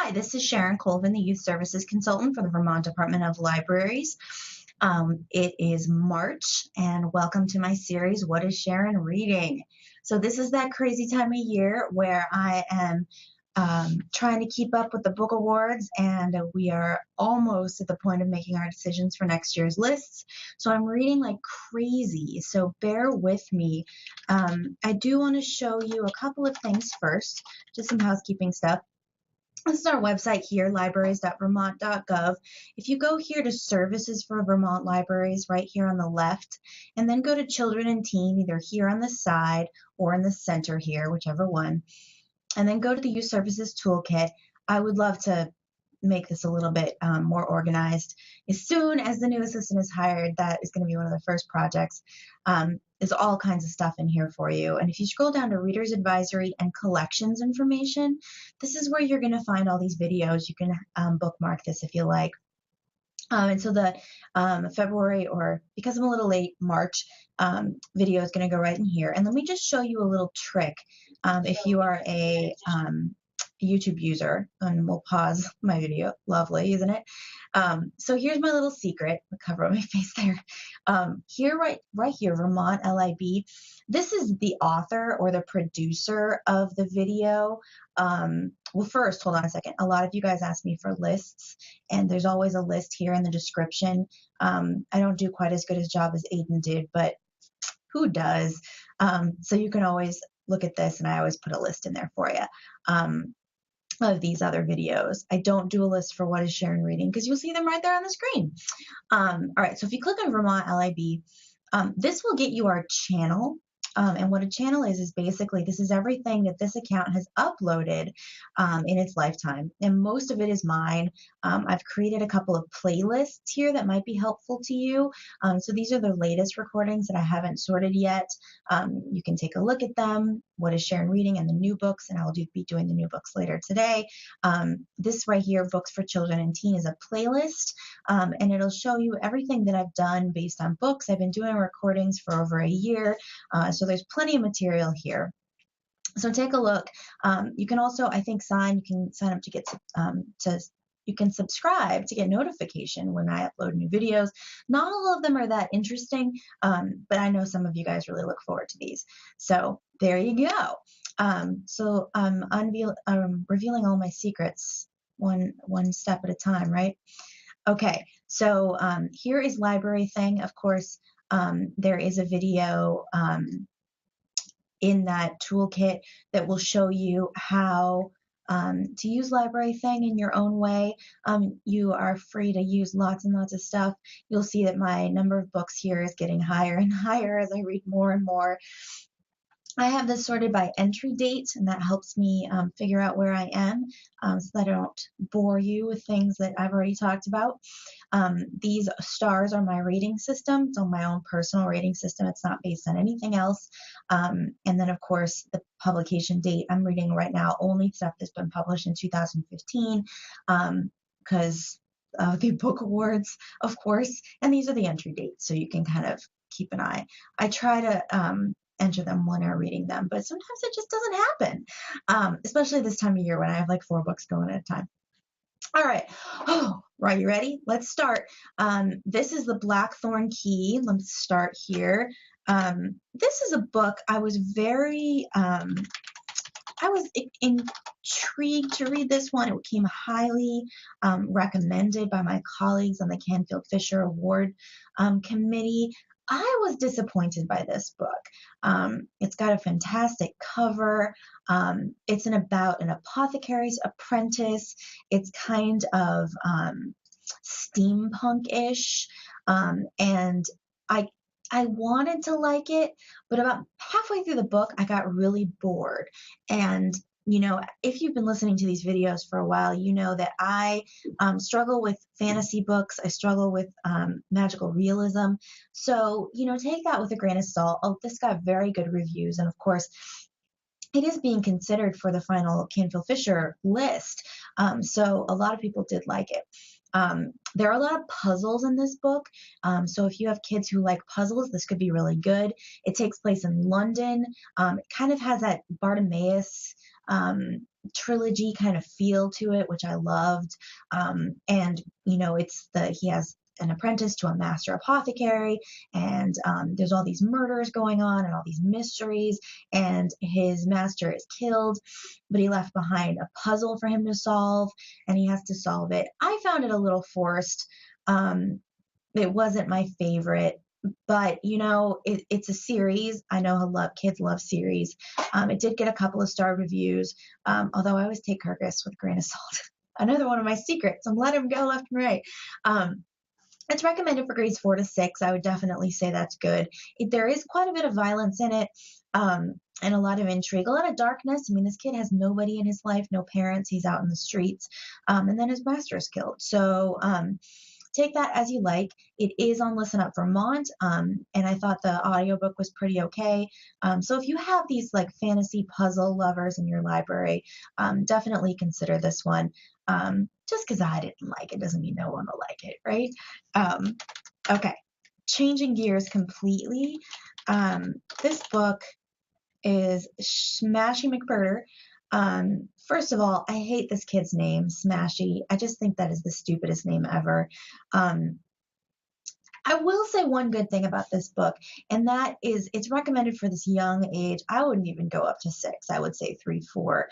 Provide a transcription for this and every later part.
Hi, this is Sharon Colvin, the Youth Services Consultant for the Vermont Department of Libraries. It is March, and welcome to my series, What is Sharon Reading? So this is that crazy time of year where I am trying to keep up with the book awards, and we are almost at the point of making our decisions for next year's lists. So I'm reading like crazy, so bear with me. I do want to show you a couple of things first, just some housekeeping stuff. This is our website here, libraries.vermont.gov. If you go here to Services for Vermont Libraries, right here on the left, and then go to Children and Teen, either here on the side or in the center here, whichever one, and then go to the Youth Services Toolkit. I would love to make this a little bit more organized. As soon as the new assistant is hired, that is going to be one of the first projects. There's all kinds of stuff in here for you. And if you scroll down to Reader's Advisory and Collections information, this is where you're going to find all these videos. You can bookmark this if you like. And so the February, or because I'm a little late, March video is going to go right in here. And let me just show you a little trick. If you are a YouTube user, and we'll pause my video. Lovely, isn't it? So here's my little secret. I'll cover up my face there. Here, right here, Vermont LIB. This is the author or the producer of the video. Well, first, hold on a second. A lot of you guys ask me for lists, and there's always a list here in the description. I don't do quite as good a job as Aiden did, but who does? So you can always look at this, and I always put a list in there for you. Of these other videos. I don't do a list for What is Sharon Reading because you'll see them right there on the screen. All right, so if you click on Vermont LIB, this will get you our channel. And what a channel is basically, this is everything that this account has uploaded in its lifetime. And most of it is mine. I've created a couple of playlists here that might be helpful to you. So these are the latest recordings that I haven't sorted yet. You can take a look at them. What is Sharon Reading and the new books, and I'll be doing the new books later today. This right here, Books for Children and Teen, is a playlist, and it'll show you everything that I've done based on books. I've been doing recordings for over a year, so there's plenty of material here. So take a look. You can also, I think, you can sign up to get you can subscribe to get notification when I upload new videos. Not all of them are that interesting, but I know some of you guys really look forward to these. So there you go. So I'm revealing all my secrets one step at a time, right? Okay, so here is Library Thing. Of course, there is a video in that toolkit that will show you how to use Library Thing in your own way. You are free to use lots and lots of stuff. You'll see that my number of books here is getting higher and higher as I read more and more. I have this sorted by entry date, and that helps me figure out where I am so that I don't bore you with things that I've already talked about. These stars are my rating system. It's on my own personal rating system. It's not based on anything else. And then, of course, the publication date. I'm reading right now only stuff that's been published in 2015 because of the book awards, of course. And these are the entry dates, so you can kind of keep an eye. I try to enter them when I'm reading them, but sometimes it just doesn't happen, especially this time of year when I have like 4 books going at a time. All right. Oh, right. You ready? Let's start. This is the Black Thorn Key. Let's start here. This is a book I was very, I was intrigued to read this one. It came highly recommended by my colleagues on the Canfield Fisher Award Committee. I was disappointed by this book. It's got a fantastic cover. It's about an apothecary's apprentice. It's kind of steampunk-ish, and I wanted to like it, but about halfway through the book, I got really bored. And you know, if you've been listening to these videos for a while, you know that I struggle with fantasy books. I struggle with magical realism. So, you know, take that with a grain of salt. Oh, this got very good reviews. And of course, it is being considered for the final Canfield Fisher list. So a lot of people did like it. There are a lot of puzzles in this book. So if you have kids who like puzzles, this could be really good. It takes place in London. It kind of has that Bartimaeus trilogy kind of feel to it, which I loved. And he has an apprentice to a master apothecary, and there's all these murders going on and all these mysteries, and his master is killed, but he left behind a puzzle for him to solve, and he has to solve it. I found it a little forced. It wasn't my favorite, but it's a series. I know kids love series. It did get a couple of star reviews, although I always take Kirkus with a grain of salt. Another one of my secrets. I'm letting them go left and right. It's recommended for grades 4 to 6. I would definitely say that's good. There is quite a bit of violence in it, and a lot of intrigue, a lot of darkness. I mean, this kid has nobody in his life, no parents. He's out in the streets, and then his master is killed. So take that as you like. It is on Listen Up Vermont, and I thought the audiobook was pretty okay. So if you have these like fantasy puzzle lovers in your library, definitely consider this one. Just because I didn't like it doesn't mean no one will like it, right? Okay, changing gears completely. This book is Smashy McBurger. First of all, I hate this kid's name, Smashy. I just think that is the stupidest name ever. I will say one good thing about this book, and that is it's recommended for this young age. I wouldn't even go up to 6. I would say 3, 4.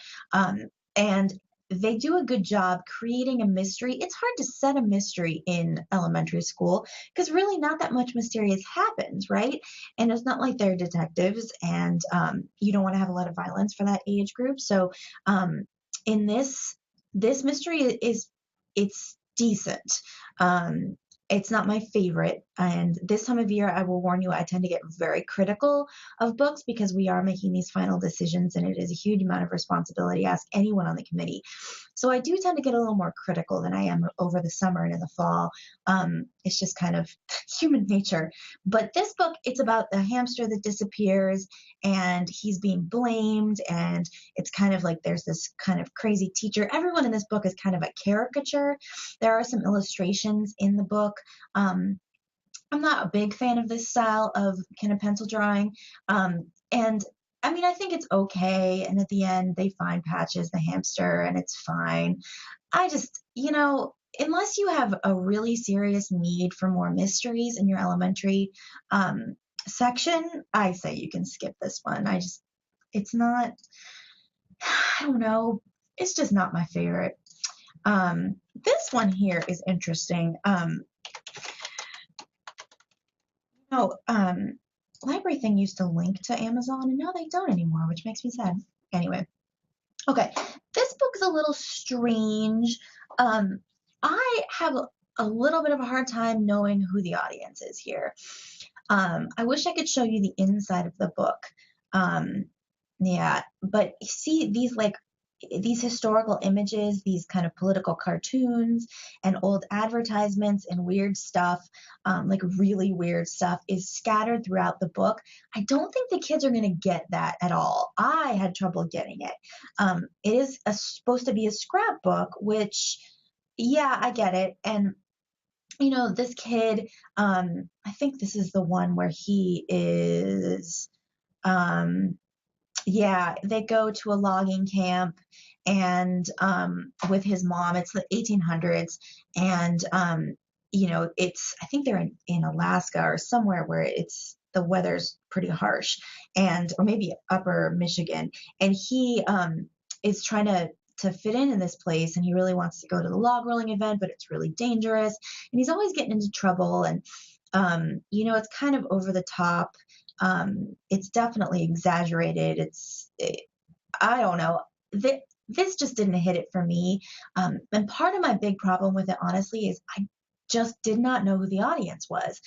And they do a good job creating a mystery. It's hard to set a mystery in elementary school because really not that much mysterious happens, right? And it's not like they're detectives, and you don't want to have a lot of violence for that age group. So in this mystery it's decent. It's not my favorite. And this time of year, I will warn you, I tend to get very critical of books because we are making these final decisions and it is a huge amount of responsibility. Ask anyone on the committee. So I do tend to get a little more critical than I am over the summer and in the fall. It's just kind of human nature. But this book, it's about a hamster that disappears and he's being blamed. And it's kind of like there's this kind of crazy teacher. Everyone in this book is kind of a caricature. There are some illustrations in the book. I'm not a big fan of this style of kind of pencil drawing. And I mean, I think it's okay. And at the end, they find Patches, the hamster, and it's fine. I just, unless you have a really serious need for more mysteries in your elementary section, I say you can skip this one. It's not, I don't know. It's just not my favorite. This one here is interesting. Library Thing used to link to Amazon, and now they don't anymore, which makes me sad. Anyway, okay, this book is a little strange. I have a little bit of a hard time knowing who the audience is here. I wish I could show you the inside of the book. Yeah, but see these historical images, these kind of political cartoons and old advertisements and weird stuff, like really weird stuff is scattered throughout the book. I don't think the kids are going to get that at all. I had trouble getting it. It is supposed to be a scrapbook, which, yeah, I get it. And, this kid, I think this is the one where he is, yeah, they go to a logging camp and with his mom. It's the 1800s, and I think they're in Alaska or somewhere where the weather's pretty harsh, or maybe upper Michigan, and he is trying to fit in this place, and he really wants to go to the log rolling event, but it's really dangerous, and he's always getting into trouble, and it's kind of over the top. It's definitely exaggerated. I don't know. This just didn't hit it for me. And part of my big problem with it, honestly, is I just did not know who the audience was.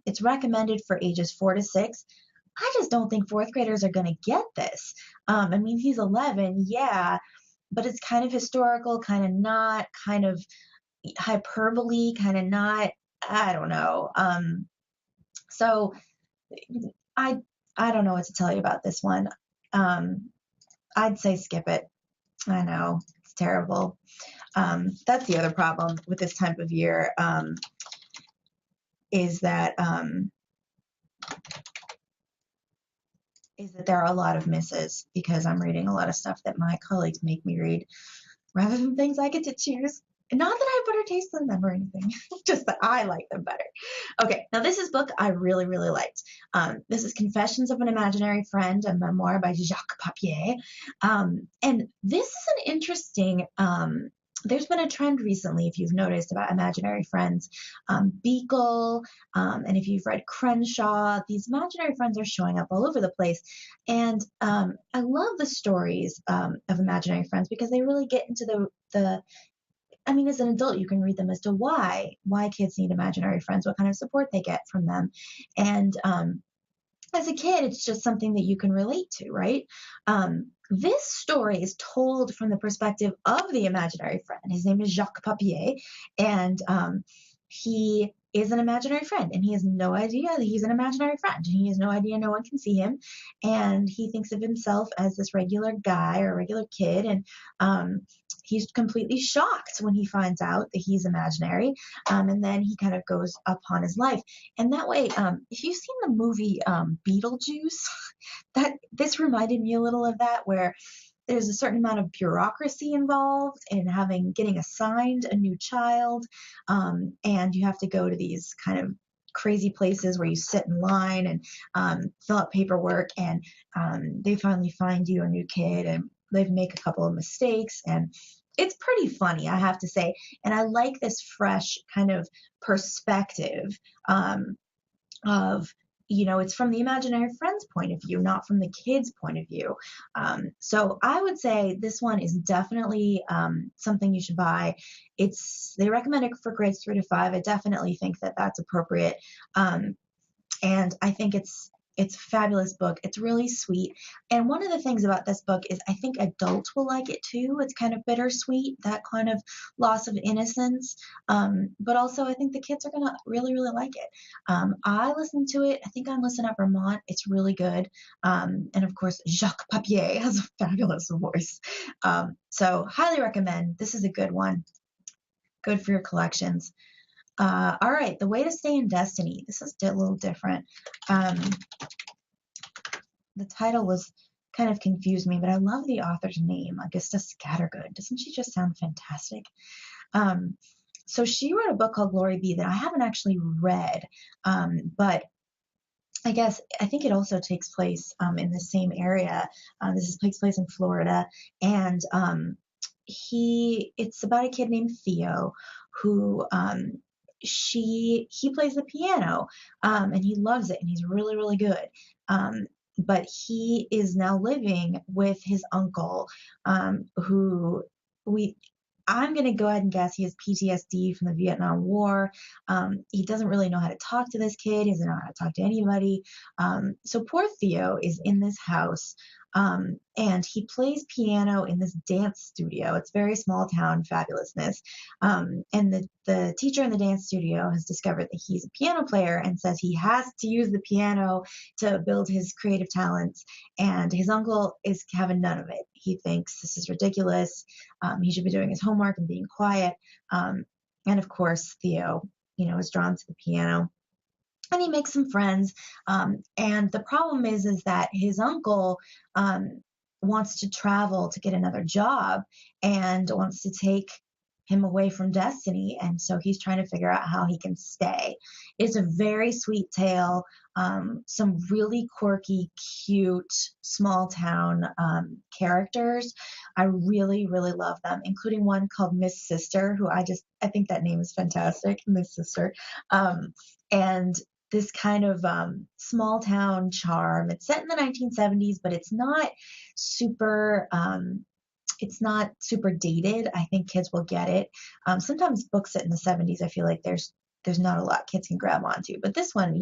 It's recommended for ages 4 to 6. I just don't think 4th graders are going to get this. I mean, he's 11, yeah, but it's kind of historical, kind of not, kind of hyperbole, kind of not. I don't know. So I don't know what to tell you about this one. I'd say skip it. I know it's terrible. That's the other problem with this time of year, is that is that there are a lot of misses because I'm reading a lot of stuff that my colleagues make me read rather than things I get to choose. Not that I have better taste than them or anything, just that I like them better. Okay, now this is book I really, really liked. This is Confessions of an Imaginary Friend, a memoir by Jacques Papier. And this is an interesting, there's been a trend recently, if you've noticed, about imaginary friends. Beagle, and if you've read Crenshaw, these imaginary friends are showing up all over the place. And I love the stories of imaginary friends because they really get into the I mean, as an adult, you can read them as to why kids need imaginary friends, what kind of support they get from them. And as a kid, it's just something that you can relate to, right? This story is told from the perspective of the imaginary friend. His name is Jacques Papier, and he is an imaginary friend, and he has no idea that he's an imaginary friend. He has no idea no one can see him, and he thinks of himself as this regular guy or regular kid, and he's completely shocked when he finds out that he's imaginary, and then he kind of goes upon his life. And that way, if you've seen the movie Beetlejuice, that this reminded me a little of that, where there's a certain amount of bureaucracy involved in getting assigned a new child, and you have to go to these kind of crazy places where you sit in line and fill out paperwork, and they finally find you a new kid, and they make a couple of mistakes, and it's pretty funny, I have to say. And I like this fresh kind of perspective of, it's from the imaginary friend's point of view, not from the kid's point of view. So I would say this one is definitely something you should buy. They recommend it for grades 3 to 5. I definitely think that that's appropriate. And I think it's a fabulous book. It's really sweet. And one of the things about this book is I think adults will like it too. It's kind of bittersweet, that kind of loss of innocence. But also I think the kids are going to really, really like it. I listened to it. I think on Listen Up Vermont. It's really good. And of course, Jacques Papier has a fabulous voice. So highly recommend. This is a good one. Good for your collections. All right, The Way to Stay in Destiny. This is a little different. The title was kind of confused me, but I love the author's name, Augusta Scattergood. Doesn't she just sound fantastic? So she wrote a book called Glory Be that I haven't actually read, but I think it also takes place in the same area. Takes place in Florida, and it's about a kid named Theo who he plays the piano, and he loves it, and he's really, really good. But he is now living with his uncle, who I'm going to go ahead and guess he has PTSD from the Vietnam War. He doesn't really know how to talk to this kid. He doesn't know how to talk to anybody. So poor Theo is in this house, and he plays piano in this dance studio. It's very small town fabulousness. And the teacher in the dance studio has discovered that he's a piano player and says he has to use the piano to build his creative talents. And his uncle is having none of it. He thinks this is ridiculous. He should be doing his homework and being quiet. And of course, Theo, is drawn to the piano. And he makes some friends. And the problem is that his uncle wants to travel to get another job and wants to take him away from Destiny. And so he's trying to figure out how he can stay. It's a very sweet tale. Some really quirky, cute, small town characters. I really, really love them, including one called Miss Sister, who I think that name is fantastic, Miss Sister. And this kind of small town charm. It's set in the 1970s, but it's not super dated. I think kids will get it. Sometimes books set in the 70s, I feel like there's not a lot kids can grab onto. But this one,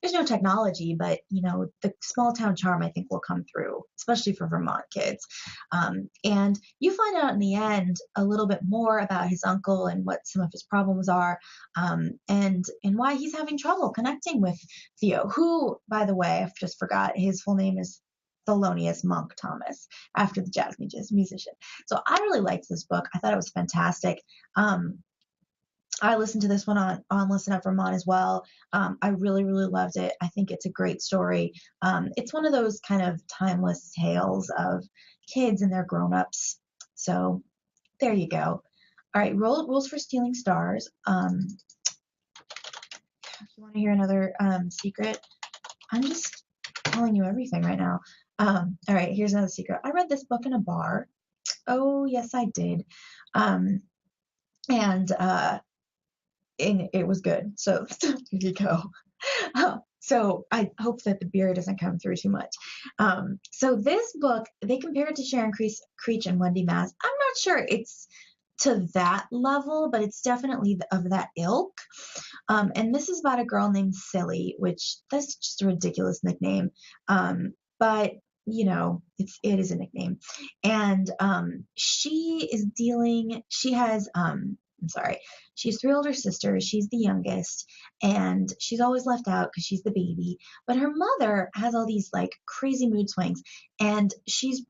there's no technology, but, the small town charm, I think, will come through, especially for Vermont kids. And you find out in the end a little bit more about his uncle and what some of his problems are, and why he's having trouble connecting with Theo, who, by the way, I just forgot, his full name is Thelonious Monk Thomas, after the jazz musician. So I really liked this book. I thought it was fantastic. I listened to this one on Listen Up Vermont as well. I really, really loved it. I think it's a great story. It's one of those kind of timeless tales of kids and their grown-ups. So there you go. All right, rules for stealing stars. If you want to hear another secret, I'm just telling you everything right now. All right, here's another secret. I read this book in a bar. Oh, yes, I did. Um, and it was good. So here you go. So I hope that the beer doesn't come through too much. So this book, they compare it to Sharon Creech and Wendy Mass. I'm not sure it's to that level, but it's definitely of that ilk. And this is about a girl named Silly, which that's just a ridiculous nickname. But you know, it is a nickname. And she has I'm sorry. She has three older sisters. She's the youngest, and she's always left out because she's the baby. But her mother has all these like crazy mood swings, and she's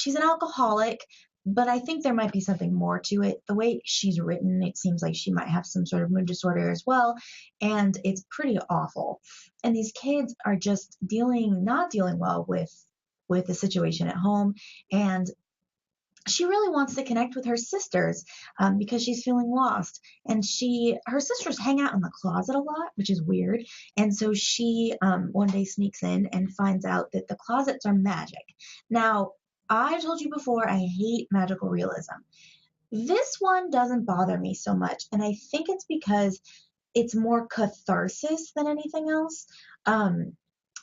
an alcoholic, but I think there might be something more to it. The way she's written, it seems like she might have some sort of mood disorder as well, and it's pretty awful. And these kids are just not dealing well with the situation at home, and she really wants to connect with her sisters because she's feeling lost. And her sisters hang out in the closet a lot, which is weird. And so she one day sneaks in and finds out that the closets are magic. Now, I told you before, I hate magical realism. This one doesn't bother me so much, and I think it's because it's more catharsis than anything else.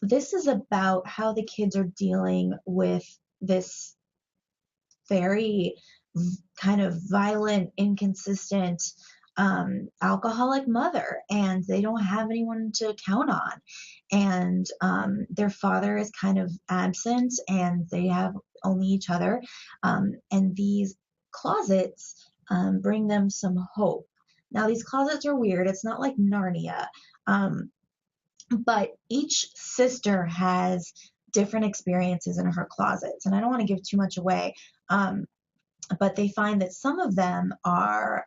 This is about how the kids are dealing with this very kind of violent, inconsistent alcoholic mother, and they don't have anyone to count on. And their father is kind of absent, and they have only each other. And these closets bring them some hope. Now, these closets are weird. It's not like Narnia. But each sister has different experiences in her closets, and I don't want to give too much away. But they find that some of them are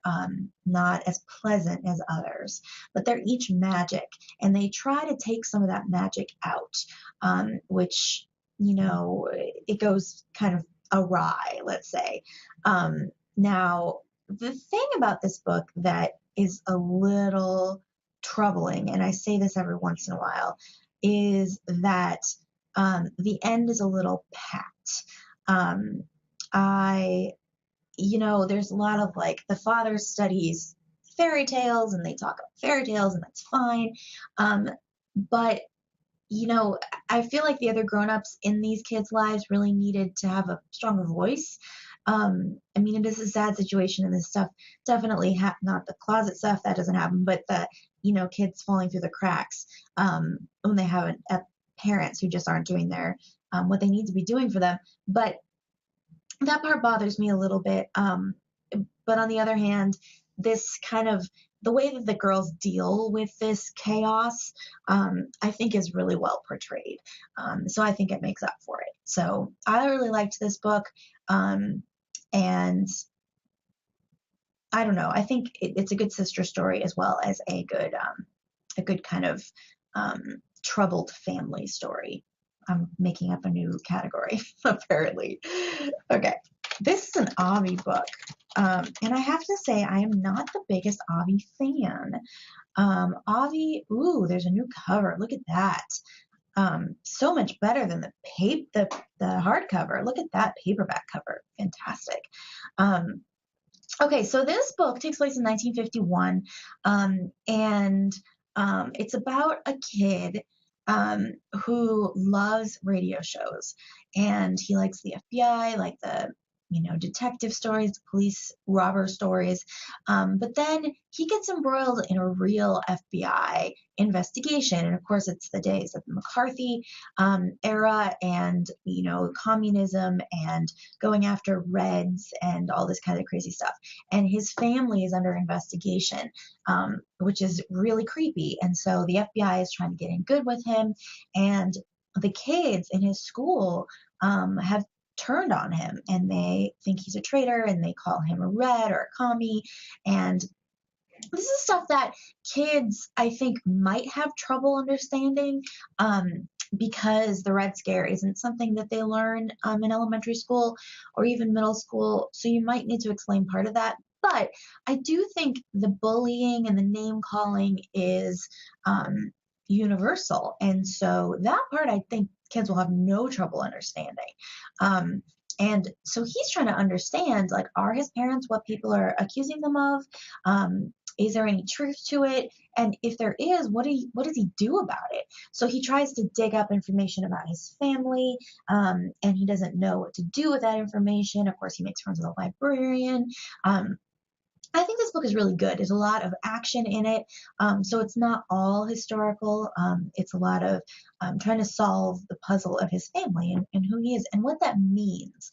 not as pleasant as others, but they're each magic, and they try to take some of that magic out, which, you know, it goes kind of awry, let's say. Now, the thing about this book that is a little troubling, and I say this every once in a while, is that the end is a little pat. There's a lot of like the father studies fairy tales and they talk about fairy tales, and that's fine. But I feel like the other grown-ups in these kids' lives really needed to have a stronger voice. It is a sad situation, and this stuff definitely not the closet stuff that doesn't happen, but the kids falling through the cracks when they have parents who just aren't doing their what they need to be doing for them. But that part bothers me a little bit. But on the other hand, this kind of the way that the girls deal with this chaos, I think is really well portrayed. So I think it makes up for it. So I really liked this book. And I don't know, I think it's a good sister story as well as a good kind of troubled family story. I'm making up a new category, apparently. Okay, this is an Avi book. And I have to say, I am not the biggest Avi fan. Avi, there's a new cover. Look at that. So much better than the hardcover. Look at that paperback cover. Fantastic. Okay, so this book takes place in 1951, and it's about a kid who loves radio shows, and he likes the FBI, like the detective stories, police robber stories. But then he gets embroiled in a real FBI investigation. And of course, it's the days of the McCarthy era and, communism and going after Reds and all this kind of crazy stuff. And his family is under investigation, which is really creepy. And so the FBI is trying to get in good with him. And the kids in his school have turned on him, and they think he's a traitor, and they call him a red or a commie. And this is stuff that kids, I think, might have trouble understanding, because the Red Scare isn't something that they learn in elementary school or even middle school. So you might need to explain part of that. But I do think the bullying and the name calling is universal. And so that part, I think kids will have no trouble understanding. Um, and so he's trying to understand, like, are his parents what people are accusing them of? Is there any truth to it? And if there is, what does he do about it? So he tries to dig up information about his family, and he doesn't know what to do with that information. Of course, he makes friends with a librarian. Um, I think this book is really good. There's a lot of action in it. So it's not all historical. It's a lot of trying to solve the puzzle of his family and who he is and what that means.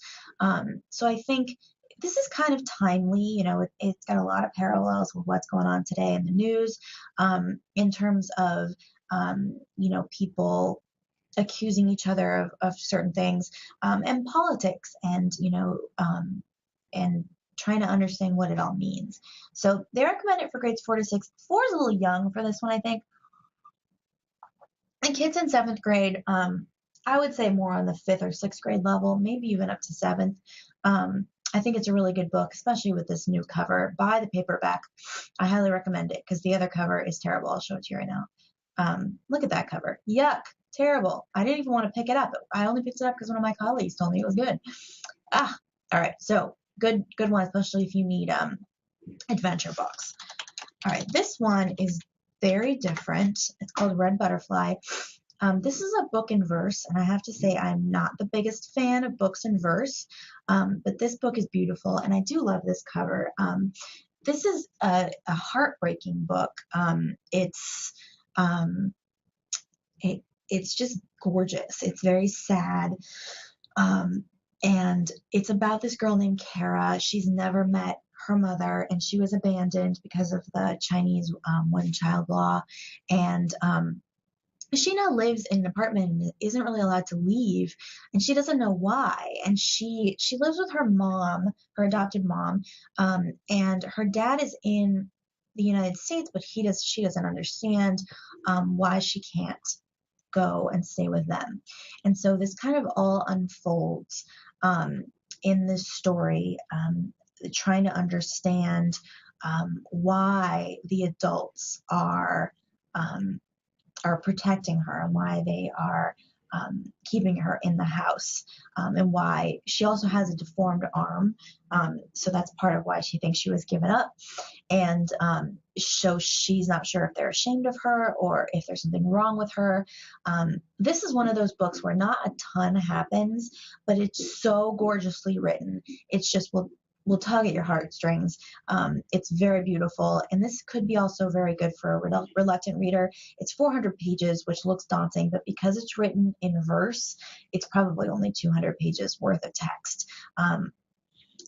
So I think this is kind of timely. It's got a lot of parallels with what's going on today in the news, in terms of, people accusing each other of certain things, and politics, and trying to understand what it all means. So they recommend it for grades 4 to 6. 4 is a little young for this one, I think. And kids in 7th grade, I would say more on the 5th or 6th grade level, maybe even up to 7th. I think it's a really good book, especially with this new cover. Buy the paperback. I highly recommend it because the other cover is terrible. I'll show it to you right now. Look at that cover. Yuck. Terrible. I didn't even want to pick it up. I only picked it up because one of my colleagues told me it was good. All right. So good one, especially if you need adventure books. All right. This one is very different. It's called Red Butterfly. This is a book in verse, and I have to say I'm not the biggest fan of books in verse, but this book is beautiful, and I do love this cover. This is a heartbreaking book. It's just gorgeous. It's very sad, and it's about this girl named Kara. She's never met her mother, and she was abandoned because of the Chinese one-child law, and she now lives in an apartment and isn't really allowed to leave, and she doesn't know why. And she lives with her mom, her adopted mom, and her dad is in the United States, but she doesn't understand why she can't go and stay with them. And so this kind of all unfolds in this story, trying to understand why the adults are protecting her and why they are keeping her in the house, and why she also has a deformed arm. So that's part of why she thinks she was given up. And so she's not sure if they're ashamed of her or if there's something wrong with her. This is one of those books where not a ton happens, but it's so gorgeously written. It's just will tug at your heartstrings. It's very beautiful, and this could be also very good for a reluctant reader. It's 400 pages, which looks daunting, but because it's written in verse, it's probably only 200 pages worth of text.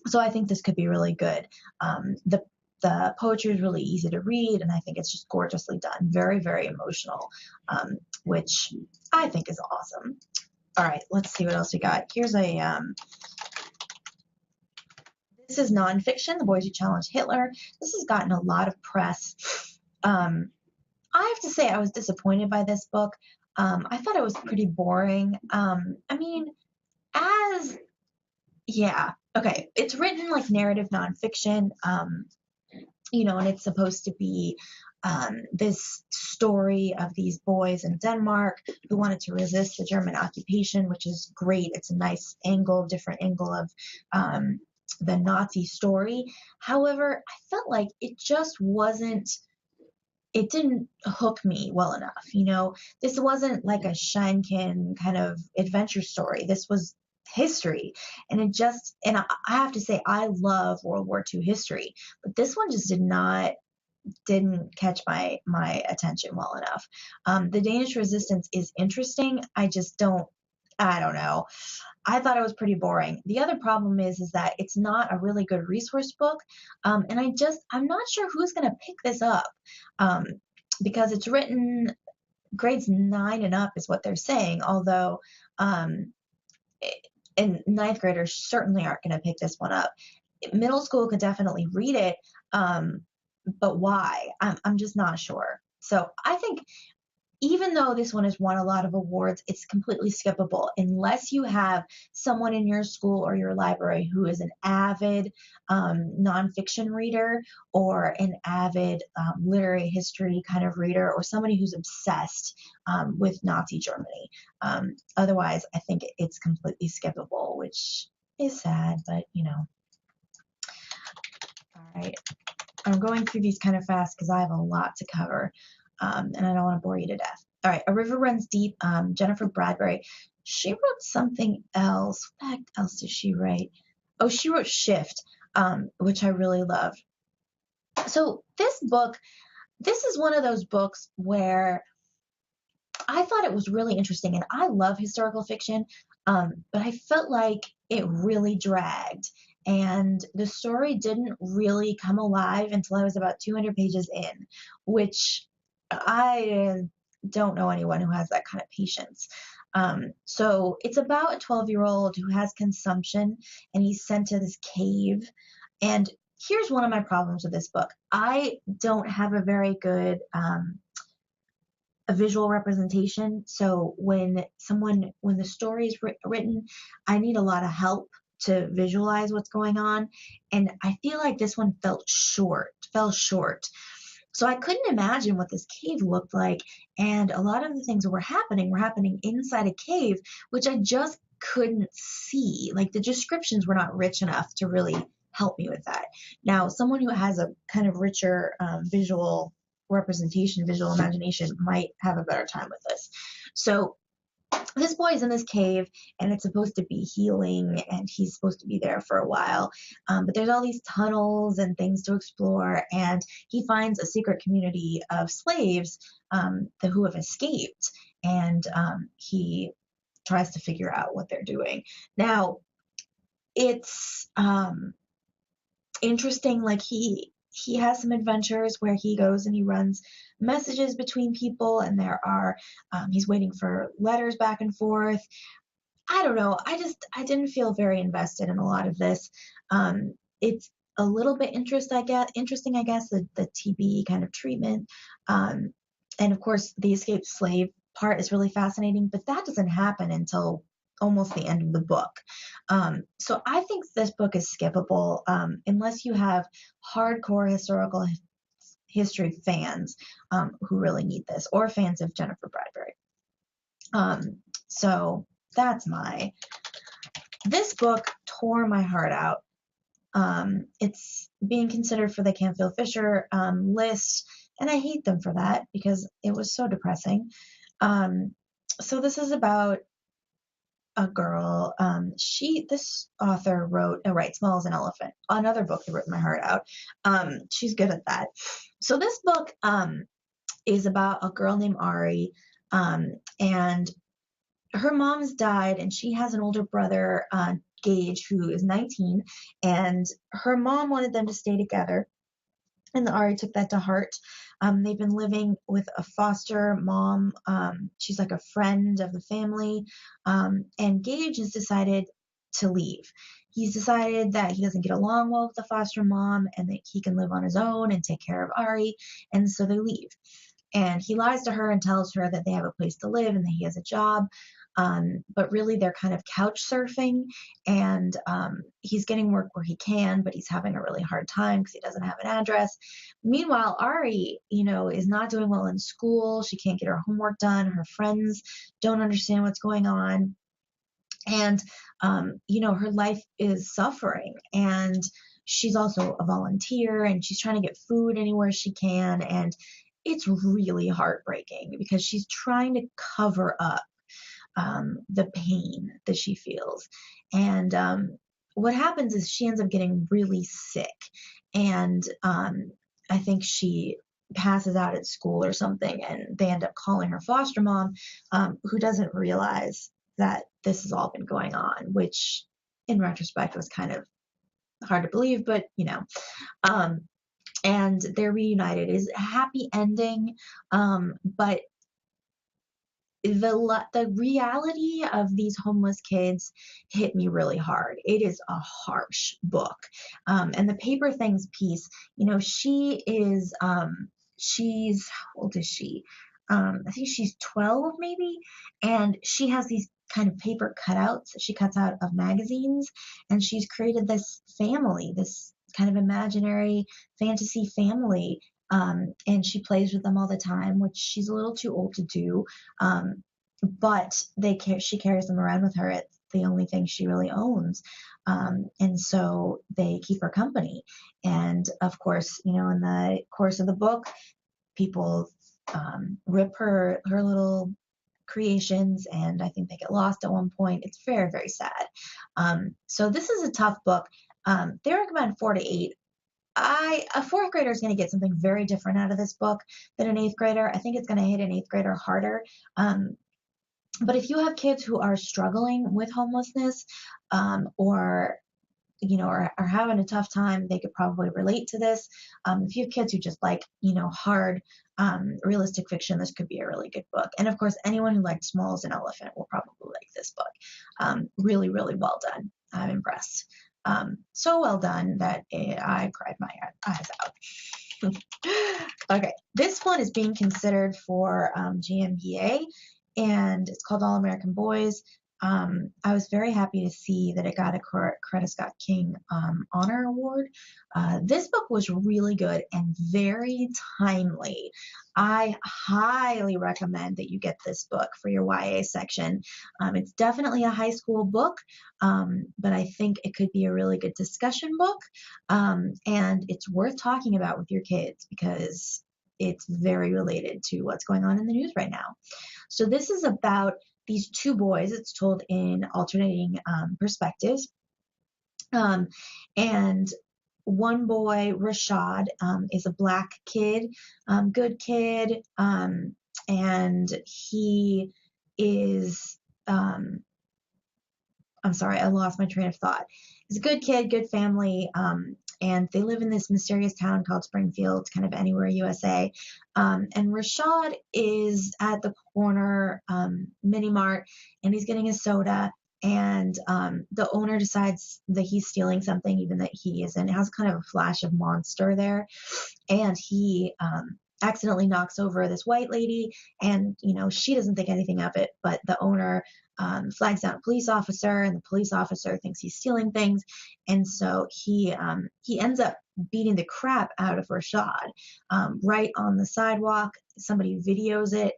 So I think this could be really good. The poetry is really easy to read, and I think it's just gorgeously done. Very, very emotional, which I think is awesome. All right, let's see what else we got. Here's this is nonfiction, The Boys Who Challenged Hitler. This has gotten a lot of press. I have to say I was disappointed by this book. I thought it was pretty boring. Okay. It's written like narrative nonfiction, and it's supposed to be this story of these boys in Denmark who wanted to resist the German occupation, which is great. It's a nice different angle of the Nazi story. However, I felt like it didn't hook me well enough. This wasn't like a Sheinkin kind of adventure story. This was history, and I have to say I love World War II history, but this one just didn't catch my attention well enough. The Danish resistance is interesting. I don't know. I thought it was pretty boring. The other problem is that it's not a really good resource book, and I'm not sure who's going to pick this up, because it's written grades 9 and up is what they're saying, although and 9th graders certainly aren't going to pick this one up. Middle school could definitely read it, but why? I'm just not sure. So I think even though this one has won a lot of awards, it's completely skippable unless you have someone in your school or your library who is an avid nonfiction reader or an avid literary history kind of reader or somebody who's obsessed with Nazi Germany. Otherwise, I think it's completely skippable, which is sad, but you know. All right. I'm going through these kind of fast because I have a lot to cover, and I don't want to bore you to death. All right, A River Runs Deep, Jennifer Bradbury. She wrote something else. What the heck else did she write? Oh, she wrote Shift, which I really love. So this book, this is one of those books where I thought it was really interesting, and I love historical fiction, but I felt like it really dragged, and the story didn't really come alive until I was about 200 pages in, which I don't know anyone who has that kind of patience. So it's about a 12-year-old who has consumption, and he's sent to this cave. And here's one of my problems with this book. I don't have a very good a visual representation. So when the story is written, I need a lot of help to visualize what's going on. And I feel like this one fell short. So I couldn't imagine what this cave looked like. And a lot of the things that were happening inside a cave, which I just couldn't see. Like the descriptions were not rich enough to really help me with that. Now, someone who has a kind of richer visual representation, visual imagination might have a better time with this. So this boy is in this cave and it's supposed to be healing and he's supposed to be there for a while. But there's all these tunnels and things to explore, and he finds a secret community of slaves who have escaped, and he tries to figure out what they're doing. Now, it's interesting, like he has some adventures where he goes and he runs messages between people, and there are he's waiting for letters back and forth. I don't know, I didn't feel very invested in a lot of this. It's a little bit interesting, I guess, the TB kind of treatment, and of course the escaped slave part is really fascinating, but that doesn't happen until almost the end of the book. So I think this book is skippable unless you have hardcore historical history fans who really need this, or fans of Jennifer Bradbury. So that's this book tore my heart out. It's being considered for the Canfield Fisher list, and I hate them for that because it was so depressing. So this is about a girl. This author wrote Small as an Elephant, another book that ripped my heart out. She's good at that. So this book is about a girl named Ari, and her mom's died, and she has an older brother, Gage, who is 19, and her mom wanted them to stay together. And Ari took that to heart. They've been living with a foster mom. She's like a friend of the family. And Gage has decided to leave. He's decided that he doesn't get along well with the foster mom and that he can live on his own and take care of Ari. And so they leave. And he lies to her and tells her that they have a place to live and that he has a job. But really they're kind of couch surfing, and he's getting work where he can, but he's having a really hard time because he doesn't have an address. Meanwhile, Ari, is not doing well in school. She can't get her homework done. Her friends don't understand what's going on. And, her life is suffering, and she's also a volunteer, and she's trying to get food anywhere she can. And it's really heartbreaking because she's trying to cover up the pain that she feels. And what happens is she ends up getting really sick, and I think she passes out at school or something, and they end up calling her foster mom, who doesn't realize that this has all been going on, which in retrospect was kind of hard to believe, but and they're reunited. It is a happy ending, but the reality of these homeless kids hit me really hard. It is a harsh book. And the paper things piece, she's, how old is she? I think she's 12 maybe. And she has these kind of paper cutouts that she cuts out of magazines. And she's created this family, this kind of imaginary fantasy family, and she plays with them all the time, which she's a little too old to do. But she carries them around with her. It's the only thing she really owns. And so they keep her company. And of course, in the course of the book, people rip her little creations, and I think they get lost at one point. It's very, very sad. So this is a tough book. They recommend 4 to 8. A fourth grader is going to get something very different out of this book than an eighth grader. I think it's going to hit an eighth grader harder. But if you have kids who are struggling with homelessness, or are having a tough time, they could probably relate to this. If you have kids who just like, hard, realistic fiction, this could be a really good book. And of course, anyone who liked Small as an Elephant will probably like this book. Really, really well done. I'm impressed. So well done that I cried my eyes out. Okay, this one is being considered for GMBA, and it's called All American Boys. I was very happy to see that it got a Coretta Scott King Honor Award. This book was really good and very timely. I highly recommend that you get this book for your YA section. It's definitely a high school book, but I think it could be a really good discussion book, and it's worth talking about with your kids because it's very related to what's going on in the news right now. So this is about these two boys. It's told in alternating perspectives. And one boy, Rashad, is a black kid, good kid, and he is, I'm sorry, I lost my train of thought. He's a good kid, good family, and they live in this mysterious town called Springfield, kind of anywhere USA. And Rashad is at the corner mini mart, and he's getting a soda, and the owner decides that he's stealing something, even that he isn't. It has kind of a flash of monster there, and he accidentally knocks over this white lady, and she doesn't think anything of it, but the owner flags down a police officer, and the police officer thinks he's stealing things, and so he ends up beating the crap out of Rashad right on the sidewalk. Somebody videos it.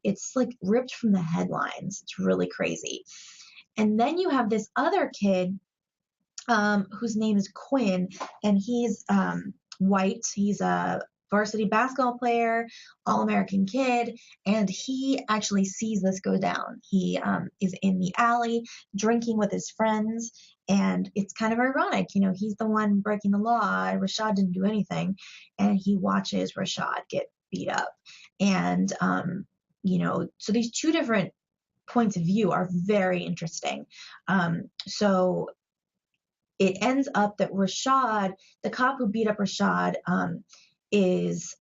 It's like ripped from the headlines. It's really crazy. And then you have this other kid whose name is Quinn, and he's white. He's a varsity basketball player, all-American kid, and he actually sees this go down. He is in the alley drinking with his friends, and it's kind of ironic. He's the one breaking the law. Rashad didn't do anything, and he watches Rashad get beat up. And, so these two different points of view are very interesting. So it ends up that Rashad, the cop who beat up Rashad, is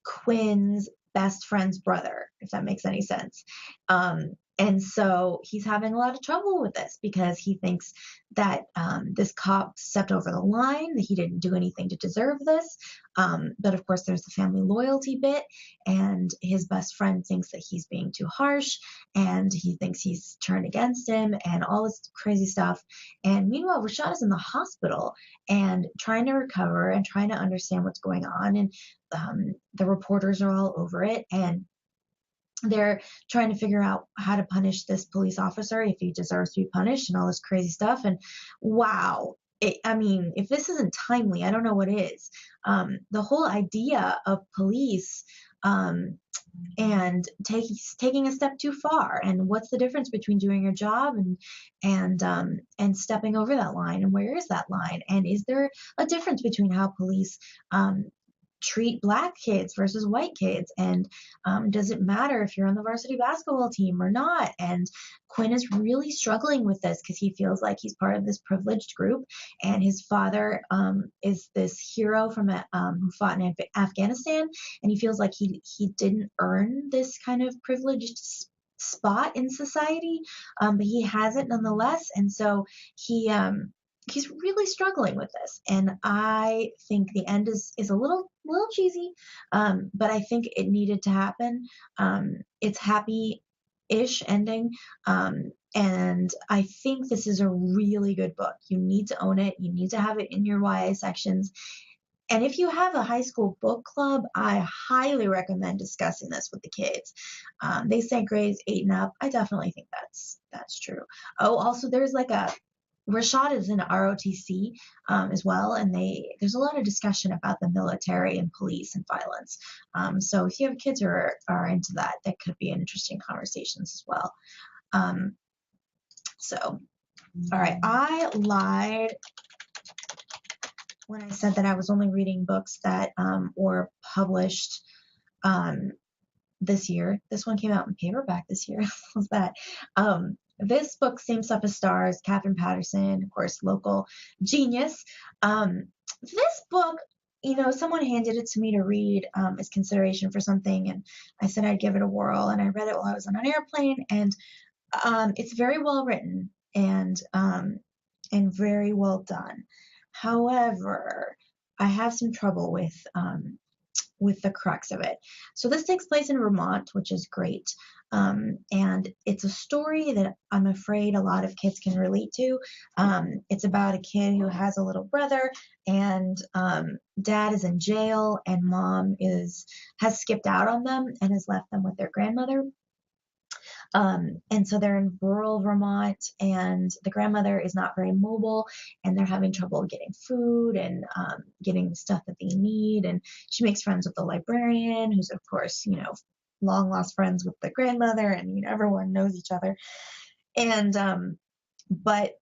Quinn's best friend's brother, if that makes any sense. And so he's having a lot of trouble with this because he thinks that this cop stepped over the line, that he didn't do anything to deserve this. But of course, there's the family loyalty bit, and his best friend thinks that he's being too harsh, and he thinks he's turned against him, and all this crazy stuff. And meanwhile, Rashad is in the hospital and trying to recover and trying to understand what's going on. And the reporters are all over it, and they're trying to figure out how to punish this police officer, if he deserves to be punished, and all this crazy stuff. And wow, if this isn't timely, I don't know what is. The whole idea of police and taking a step too far, and what's the difference between doing your job and stepping over that line, and where is that line, and is there a difference between how police treat black kids versus white kids, and does it matter if you're on the varsity basketball team or not? And Quinn is really struggling with this because he feels like he's part of this privileged group, and his father is this hero from who fought in Afghanistan, and he feels like he didn't earn this kind of privileged spot in society, but he has it nonetheless. And so he's really struggling with this. And I think the end is a little cheesy, but I think it needed to happen. It's happy-ish ending. And I think this is a really good book. You need to own it. You need to have it in your YA sections. And if you have a high school book club, I highly recommend discussing this with the kids. They say grades 8 and up. I definitely think that's true. Oh, also there's like Rashad is in ROTC as well, and there's a lot of discussion about the military and police and violence. So if you have kids who are into that could be an interesting conversations as well. So, all right, I lied when I said that I was only reading books that were published this year. This one came out in paperback this year. Was that? This book, Same Stuff as Stars, Catherine Patterson, of course, local genius. This book, someone handed it to me to read as consideration for something, and I said I'd give it a whirl, and I read it while I was on an airplane, and it's very well written and very well done. However, I have some trouble with the crux of it. So this takes place in Vermont, which is great. And it's a story that I'm afraid a lot of kids can relate to. It's about a kid who has a little brother, and dad is in jail, and mom has skipped out on them and has left them with their grandmother. And so they're in rural Vermont, and the grandmother is not very mobile, and they're having trouble getting food and getting the stuff that they need. And she makes friends with the librarian, who's, of course, long lost friends with the grandmother, and everyone knows each other. And but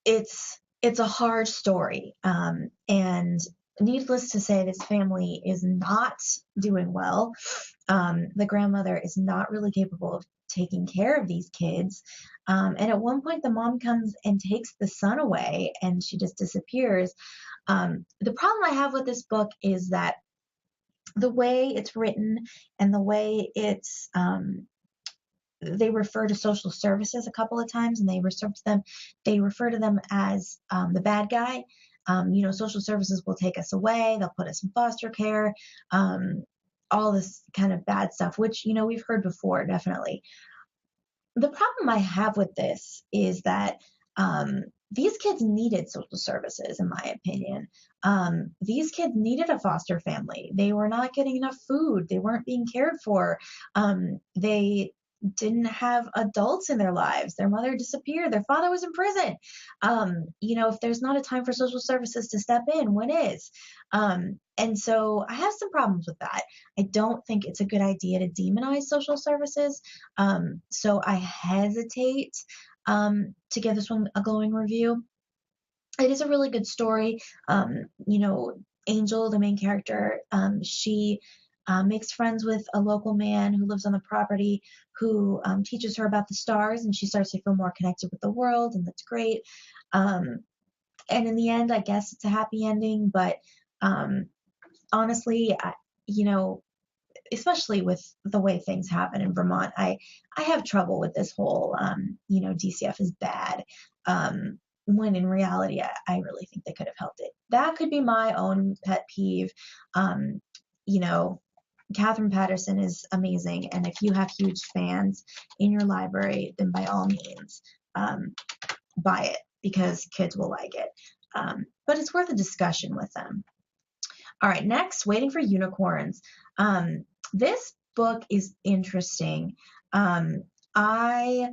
it's a hard story, and needless to say, this family is not doing well. The grandmother is not really capable of taking care of these kids. And at one point, the mom comes and takes the son away, and she just disappears. The problem I have with this book is that the way it's written and the way it's they refer to social services a couple of times, and they refer to them as the bad guy. Social services will take us away, they'll put us in foster care, all this kind of bad stuff, which we've heard before, definitely. The problem I have with this is that these kids needed social services, in my opinion. These kids needed a foster family. They were not getting enough food. They weren't being cared for. They didn't have adults in their lives. Their mother disappeared. Their father was in prison. If there's not a time for social services to step in, when is? And so I have some problems with that. I don't think it's a good idea to demonize social services. So I hesitate to give this one a glowing review. It is a really good story. Angel, the main character, she makes friends with a local man who lives on the property, who teaches her about the stars, and she starts to feel more connected with the world, and that's great. And in the end, I guess it's a happy ending, but honestly, especially with the way things happen in Vermont, I have trouble with this whole, DCF is bad, when in reality, I really think they could have helped it. That could be my own pet peeve. Catherine Patterson is amazing, and if you have huge fans in your library, then by all means, buy it, because kids will like it. But it's worth a discussion with them. All right, next, Waiting for Unicorns. This book is interesting. I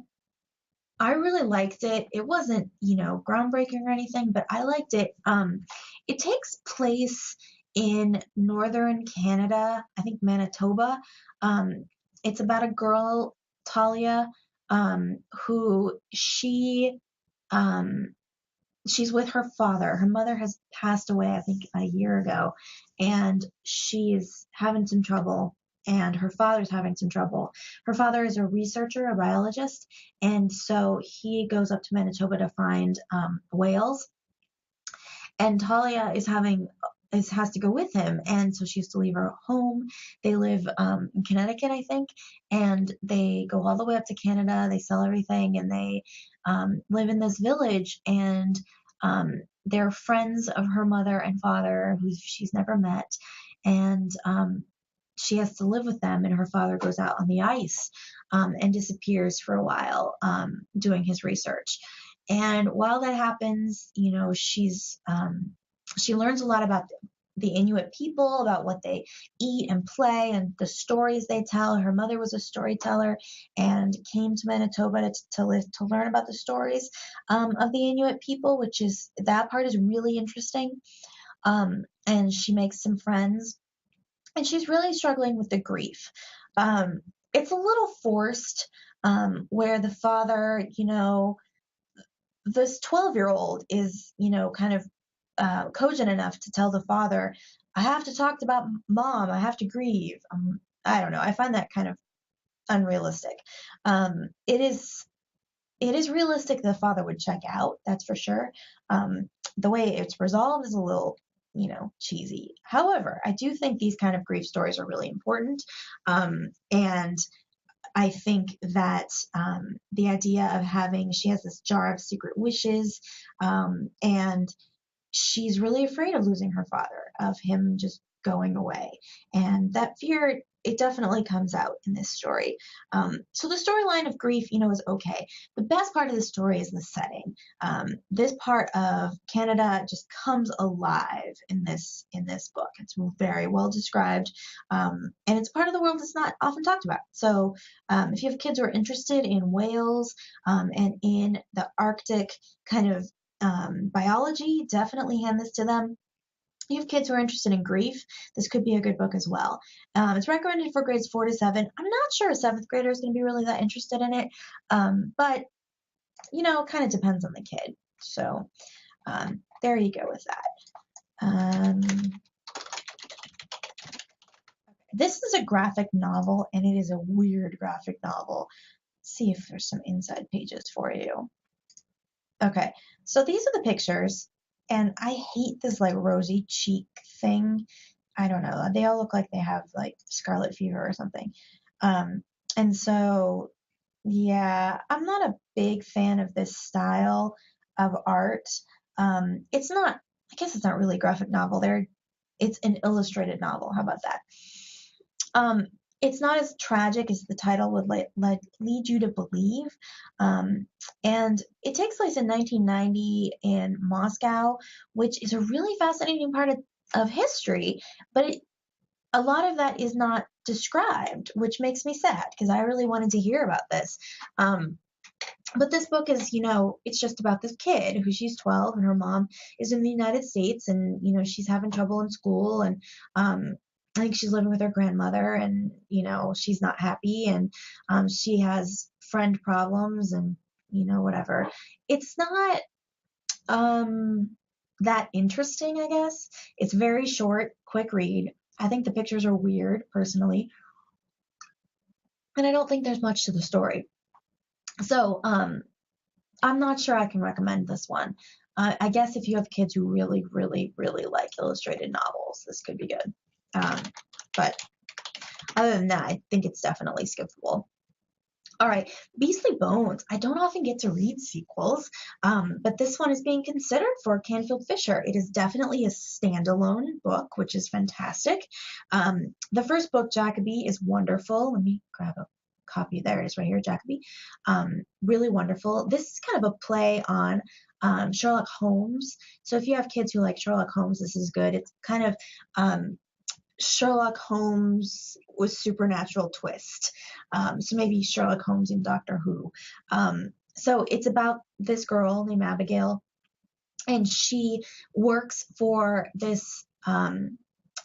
really liked it. It wasn't, groundbreaking or anything, but I liked it. It takes place in northern Canada, I think Manitoba. It's about a girl, Talia, who she's with her father. Her mother has passed away, I think, a year ago, and she's having some trouble, and her father's having some trouble. Her father is a researcher, a biologist, and so he goes up to Manitoba to find whales. And Talia is having has to go with him. And so she has to leave her home. They live in Connecticut, I think, and they go all the way up to Canada. They sell everything, and they live in this village, and they're friends of her mother and father, who she's never met, and she has to live with them, and her father goes out on the ice and disappears for a while doing his research. And while that happens, she learns a lot about the Inuit people, about what they eat and play and the stories they tell. Her mother was a storyteller and came to Manitoba to learn about the stories of the Inuit people, that part is really interesting. And she makes some friends, and she's really struggling with the grief. It's a little forced, where the father, this 12-year-old is, kind of cogent enough to tell the father, I have to talk about mom, I have to grieve. I don't know. I find that kind of unrealistic. It is realistic the father would check out, that's for sure. The way it's resolved is a little, cheesy. However, I do think these kind of grief stories are really important. And I think that the idea of she has this jar of secret wishes, and she's really afraid of losing her father, of him just going away. And that fear, it definitely comes out in this story. So the storyline of grief, is okay. The best part of the story is the setting. This part of Canada just comes alive in this book. It's very well described, and it's part of the world that's not often talked about. So if you have kids who are interested in whales and in the Arctic kind of biology, definitely hand this to them. You have kids who are interested in grief, this could be a good book as well. It's recommended for grades 4 to 7. I'm not sure a 7th grader is going to be really that interested in it, but it kind of depends on the kid. So there you go with that. This is a graphic novel, and it is a weird graphic novel. Let's see if there's some inside pages for you. Okay, so these are the pictures, and I hate this like rosy cheek thing. I don't know. They all look like they have like scarlet fever or something. And so, yeah, I'm not a big fan of this style of art. I guess it's not really a graphic novel. It's an illustrated novel. How about that? It's not as tragic as the title would lead you to believe. And it takes place in 1990 in Moscow, which is a really fascinating part of history, but a lot of that is not described, which makes me sad because I really wanted to hear about this. But this book is, it's just about this kid who she's 12 and her mom is in the United States, and, she's having trouble in school, and I think she's living with her grandmother, and, she's not happy, and she has friend problems, and, whatever. It's not that interesting, I guess. It's very short, quick read. I think the pictures are weird, personally, and I don't think there's much to the story. So I'm not sure I can recommend this one. I guess if you have kids who really, really, really like illustrated novels, this could be good. But other than that, I think it's definitely skippable. All right, Beastly Bones. I don't often get to read sequels, but this one is being considered for Canfield Fisher. It is definitely a standalone book, which is fantastic. The first book, Jacoby, is wonderful. Let me grab a copy. There it is right here, Jacoby. Really wonderful. This is kind of a play on Sherlock Holmes. So if you have kids who like Sherlock Holmes, this is good. It's kind of Sherlock Holmes with supernatural twist. So maybe Sherlock Holmes and Doctor Who. So it's about this girl named Abigail, and she works for this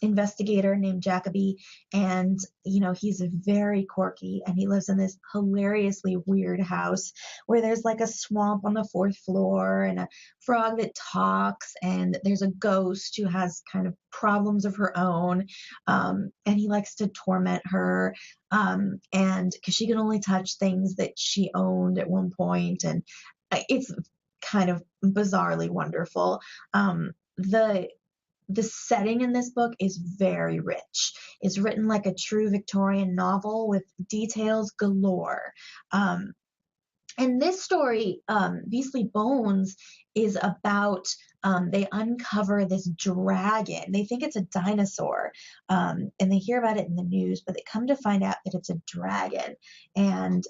investigator named Jacoby, and he's very quirky, and he lives in this hilariously weird house where there's like a swamp on the 4th floor and a frog that talks, and there's a ghost who has kind of problems of her own, and he likes to torment her, and because she can only touch things that she owned at one point, and it's kind of bizarrely wonderful. The the setting in this book is very rich. It's written like a true Victorian novel with details galore. And this story, Beastly Bones, is about they uncover this dragon. They think it's a dinosaur, and they hear about it in the news, but they come to find out that it's a dragon. And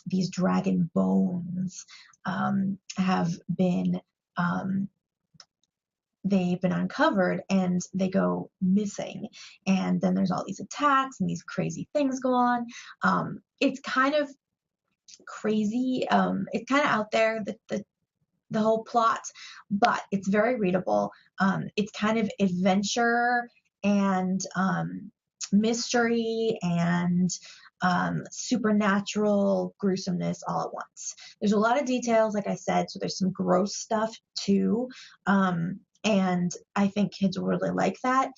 these dragon bones have been they've been uncovered, and they go missing. And then there's all these attacks and these crazy things go on. It's kind of crazy. It's kind of out there, the whole plot, but it's very readable. It's kind of adventure and mystery and supernatural gruesomeness all at once. There's a lot of details, like I said, so there's some gross stuff too. And I think kids will really like that.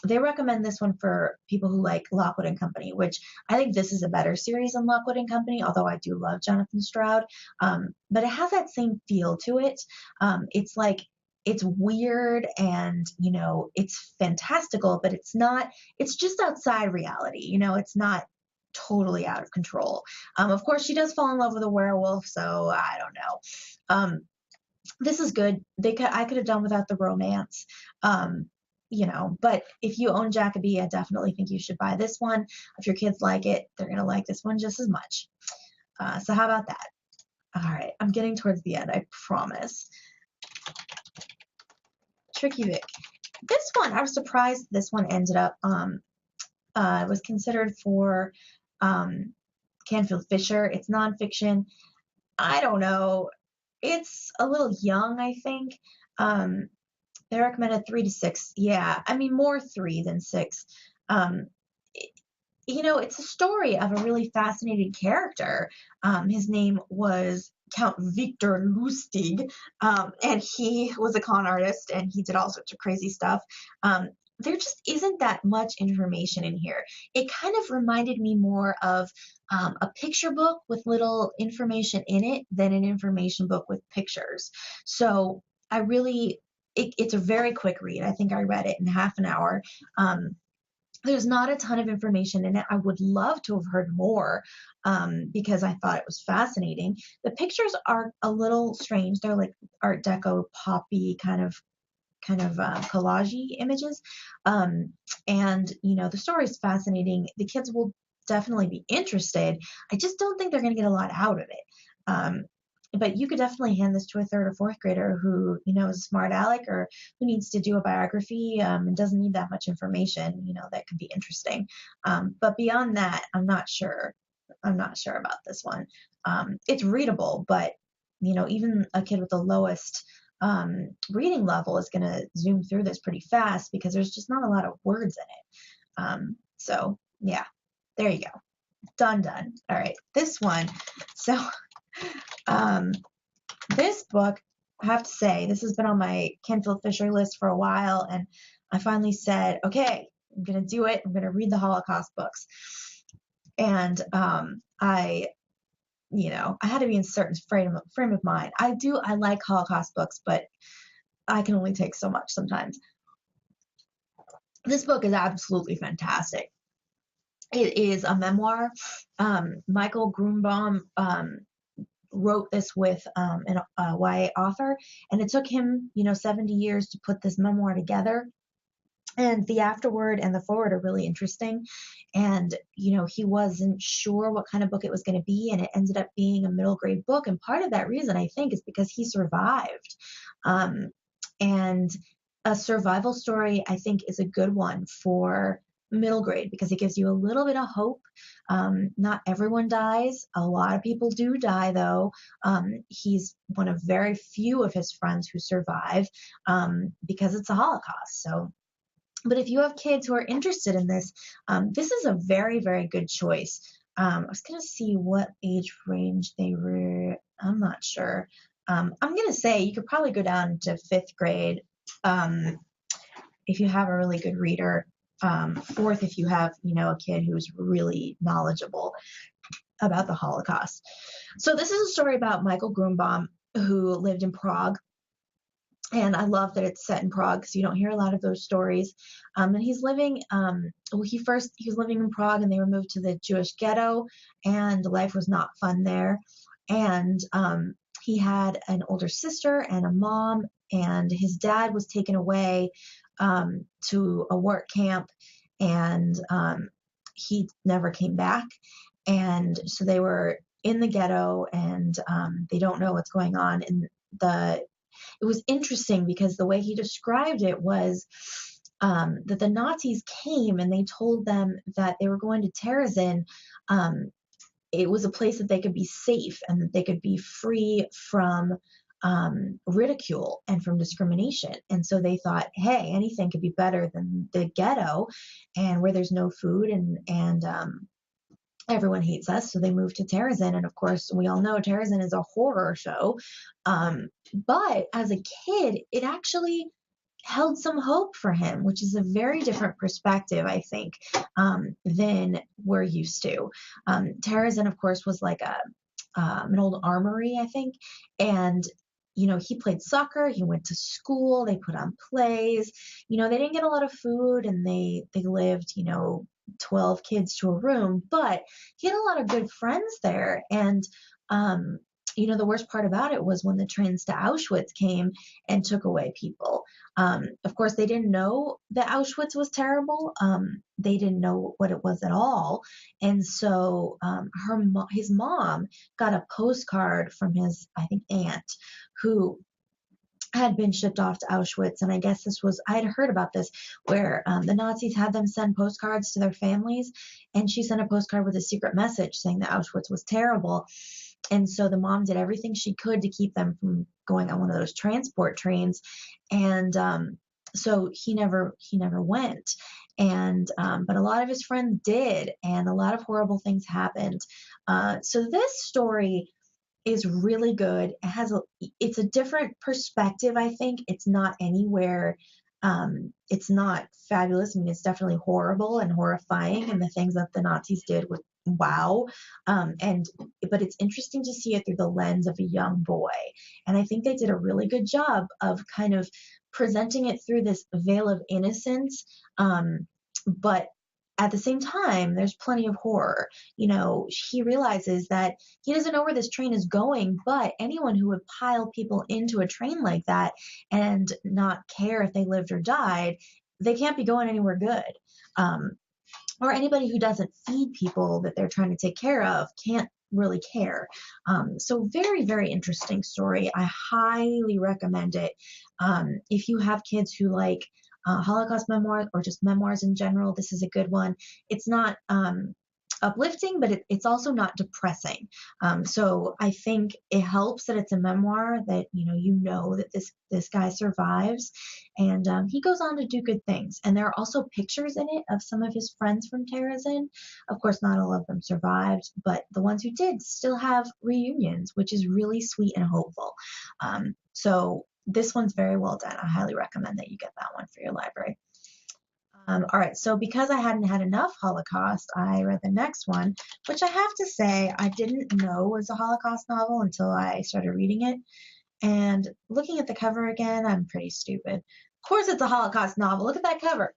They recommend this one for people who like Lockwood and Company, which I think this is a better series than Lockwood and Company, although I do love Jonathan Stroud. But it has that same feel to it. It's like, it's weird and, it's fantastical, but it's just outside reality. It's not totally out of control. Of course, she does fall in love with a werewolf, so I don't know. This is good. I could have done without the romance, but if you own Jacoby, I definitely think you should buy this one. If your kids like it, they're going to like this one just as much. So how about that? All right. I'm getting towards the end, I promise. Tricky Vic. This one, I was surprised this one ended up, was considered for Canfield Fisher. It's nonfiction. I don't know. It's a little young, I think. They recommended 3 to 6. Yeah, I mean, more 3 than 6. It's a story of a really fascinating character. His name was Count Victor Lustig, and he was a con artist, and he did all sorts of crazy stuff. There just isn't that much information in here. It kind of reminded me more of a picture book with little information in it than an information book with pictures. So it's a very quick read. I think I read it in half an hour. There's not a ton of information in it. I would love to have heard more because I thought it was fascinating. The pictures are a little strange. They're like Art Deco poppy kind of collage-y images. And, the story is fascinating. The kids will definitely be interested. I just don't think they're going to get a lot out of it. But you could definitely hand this to a 3rd or 4th grader who, is a smart aleck or who needs to do a biography and doesn't need that much information, that could be interesting. But beyond that, I'm not sure. I'm not sure about this one. It's readable, but, even a kid with the lowest reading level is going to zoom through this pretty fast because there's just not a lot of words in it. So yeah, there you go. Done. All right. This one. So, this book, I have to say, this has been on my Canfield Fisher list for a while. And I finally said, okay, I'm going to do it. I'm going to read the Holocaust books. And, I had to be in a certain frame of mind. I like Holocaust books, but I can only take so much sometimes. This book is absolutely fantastic. It is a memoir. Michael Grunbaum wrote this with a YA author, and it took him, 70 years to put this memoir together. And the afterword and the forward are really interesting. And, he wasn't sure what kind of book it was going to be, and it ended up being a middle grade book. And part of that reason, I think, is because he survived. And a survival story, I think, is a good one for middle grade because it gives you a little bit of hope. Not everyone dies. A lot of people do die, though. He's one of very few of his friends who survive because it's a Holocaust. But if you have kids who are interested in this, this is a very, very good choice. I was going to see what age range they were. I'm not sure. I'm going to say you could probably go down to 5th grade if you have a really good reader. 4th if you have, a kid who's really knowledgeable about the Holocaust. So this is a story about Michael Grunbaum, who lived in Prague. And I love that it's set in Prague because you don't hear a lot of those stories. And he's living, well, he was living in Prague and they were moved to the Jewish ghetto, and life was not fun there. And he had an older sister and a mom, and his dad was taken away to a work camp, and he never came back. And so they were in the ghetto, and they don't know what's going on. And it was interesting because the way he described it was that the Nazis came and they told them that they were going to Terezin. It was a place that they could be safe and that they could be free from ridicule and from discrimination. And so they thought, hey, anything could be better than the ghetto, and where there's no food and everyone hates us. So they moved to Terezin. And of course, we all know Terezin is a horror show. But as a kid, it actually held some hope for him, which is a very different perspective, I think, than we're used to. Terezin, of course, was like an old armory, I think. And he played soccer, he went to school, they put on plays, they didn't get a lot of food, and they lived, 12 kids to a room, but he had a lot of good friends there. And, the worst part about it was when the trains to Auschwitz came and took away people. Of course, they didn't know that Auschwitz was terrible. They didn't know what it was at all. And so his mom got a postcard from his, I think, aunt, who had been shipped off to Auschwitz. And I guess I had heard about this, where the Nazis had them send postcards to their families. And she sent a postcard with a secret message saying that Auschwitz was terrible. And so the mom did everything she could to keep them from going on one of those transport trains. And so he never went. And but a lot of his friends did, and a lot of horrible things happened. So this story is really good. It's a different perspective, I think. It's not anywhere, it's not fabulous. I mean, it's definitely horrible and horrifying, and the things that the Nazis did was wow. But it's interesting to see it through the lens of a young boy. And I think they did a really good job of kind of presenting it through this veil of innocence. But at the same time, there's plenty of horror. He realizes that he doesn't know where this train is going, but anyone who would pile people into a train like that and not care if they lived or died, they can't be going anywhere good. Or anybody who doesn't feed people that they're trying to take care of can't really care. So very, very interesting story. I highly recommend it. If you have kids who like Holocaust memoirs or just memoirs in general, this is a good one. It's not uplifting, but it's also not depressing. So I think it helps that it's a memoir that that this guy survives, and he goes on to do good things. And there are also pictures in it of some of his friends from Terezin. Of course, not all of them survived, but the ones who did still have reunions, which is really sweet and hopeful. So this one's very well done. I highly recommend that you get that one for your library. All right, so because I hadn't had enough Holocaust, I read the next one, which I have to say I didn't know was a Holocaust novel until I started reading it. And looking at the cover again, I'm pretty stupid. Of course it's a Holocaust novel. Look at that cover.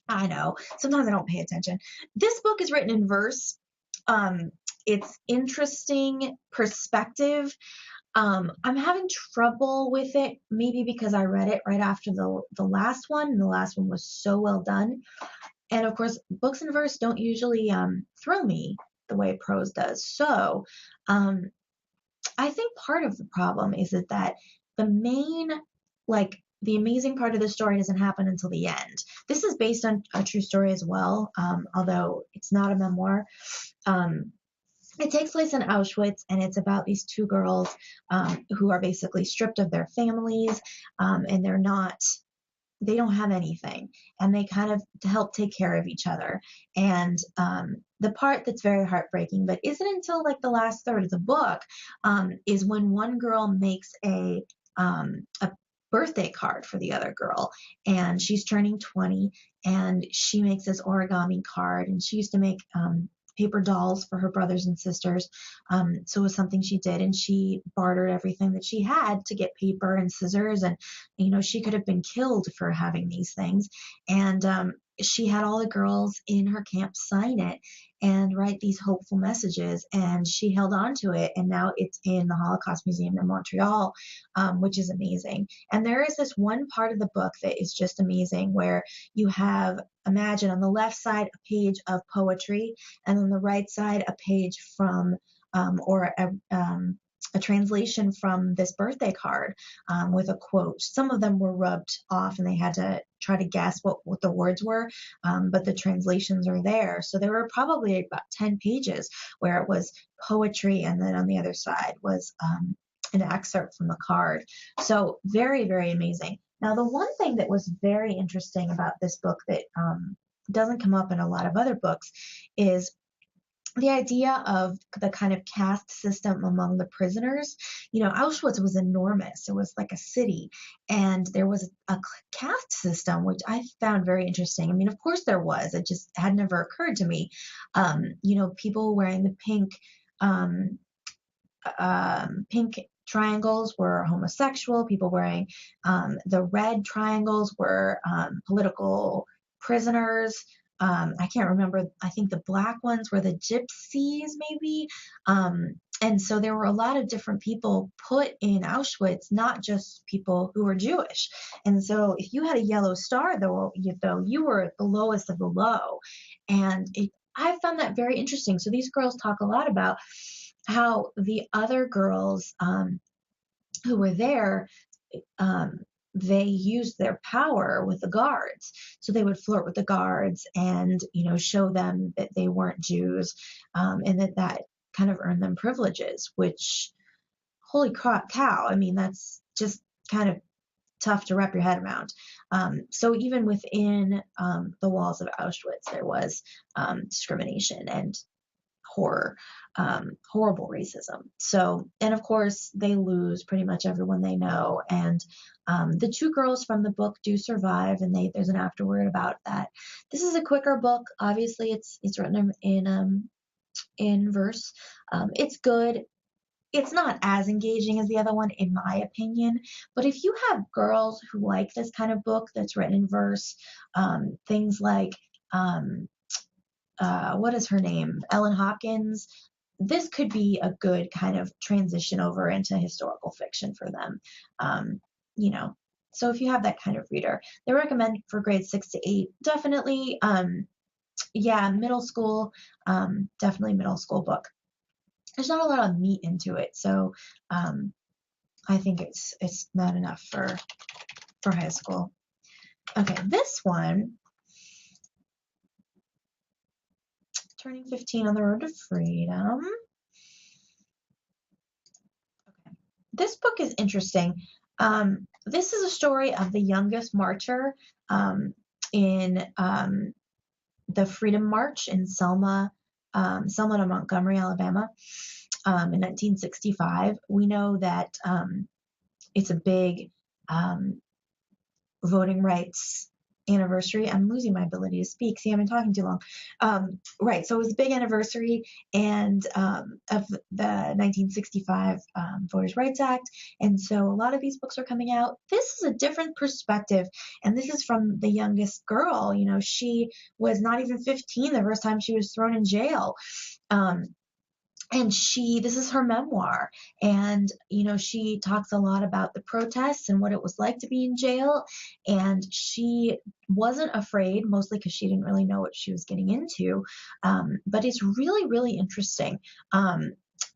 I know. Sometimes I don't pay attention. This book is written in verse. It's interesting perspective. I'm having trouble with it, maybe because I read it right after the last one, and the last one was so well done. And of course, books in verse don't usually thrill me the way prose does. So I think part of the problem is that the main, the amazing part of the story doesn't happen until the end. This is based on a true story as well, although it's not a memoir. It takes place in Auschwitz, and it's about these two girls who are basically stripped of their families, and they don't have anything, and they kind of help take care of each other. And the part that's very heartbreaking, but isn't until the last third of the book, is when one girl makes a birthday card for the other girl, and she's turning 20, and she makes this origami card, and she used to make paper dolls for her brothers and sisters. So it was something she did, and she bartered everything that she had to get paper and scissors, and she could have been killed for having these things. And she had all the girls in her camp sign it and write these hopeful messages, and she held on to it, and now it's in the Holocaust Museum in Montreal, which is amazing. And there is this one part of the book that is just amazing, where you have, imagine on the left side a page of poetry, and on the right side a page from or a translation from this birthday card with a quote. Some of them were rubbed off and they had to try to guess what the words were, but the translations are there. So there were probably about 10 pages where it was poetry, and then on the other side was an excerpt from the card. So very, very amazing. Now, the one thing that was very interesting about this book that doesn't come up in a lot of other books is the idea of the kind of caste system among the prisoners. Auschwitz was enormous. It was like a city, and there was a caste system, which I found very interesting. I mean, of course there was. It just had never occurred to me. People wearing the pink triangles were homosexual. People wearing the red triangles were political prisoners. I can't remember. I think the black ones were the gypsies, maybe. And so there were a lot of different people put in Auschwitz, not just people who were Jewish. And so if you had a yellow star, though, you were the lowest of the low. And I found that very interesting. So these girls talk a lot about how the other girls who were there, they used their power with the guards. So they would flirt with the guards and, show them that they weren't Jews, and that kind of earned them privileges, which, holy cow, I mean, that's just kind of tough to wrap your head around. So even within the walls of Auschwitz, there was discrimination and horrible racism. So, and of course, they lose pretty much everyone they know. And the two girls from the book do survive, and there's an afterword about that. This is a quicker book. Obviously, it's written in verse. It's good. It's not as engaging as the other one, in my opinion. But if you have girls who like this kind of book that's written in verse, things like what is her name? Ellen Hopkins. This could be a good kind of transition over into historical fiction for them. So if you have that kind of reader, they recommend for grades 6 to 8. Definitely, middle school, definitely middle school book. There's not a lot of meat into it, so I think it's not enough for high school. Okay, this one, Turning 15 on the Road to Freedom. Okay. This book is interesting. This is a story of the youngest marcher in the Freedom March in Selma to Montgomery, Alabama, in 1965. We know that it's a big voting rights anniversary. I'm losing my ability to speak. See, I've been talking too long. Right. So it was a big anniversary of the 1965 Voters' Rights Act. And so a lot of these books are coming out. This is a different perspective. And this is from the youngest girl. She was not even 15 the first time she was thrown in jail. And this is her memoir, and, she talks a lot about the protests and what it was like to be in jail. And she wasn't afraid, mostly because she didn't really know what she was getting into. But it's really, really interesting.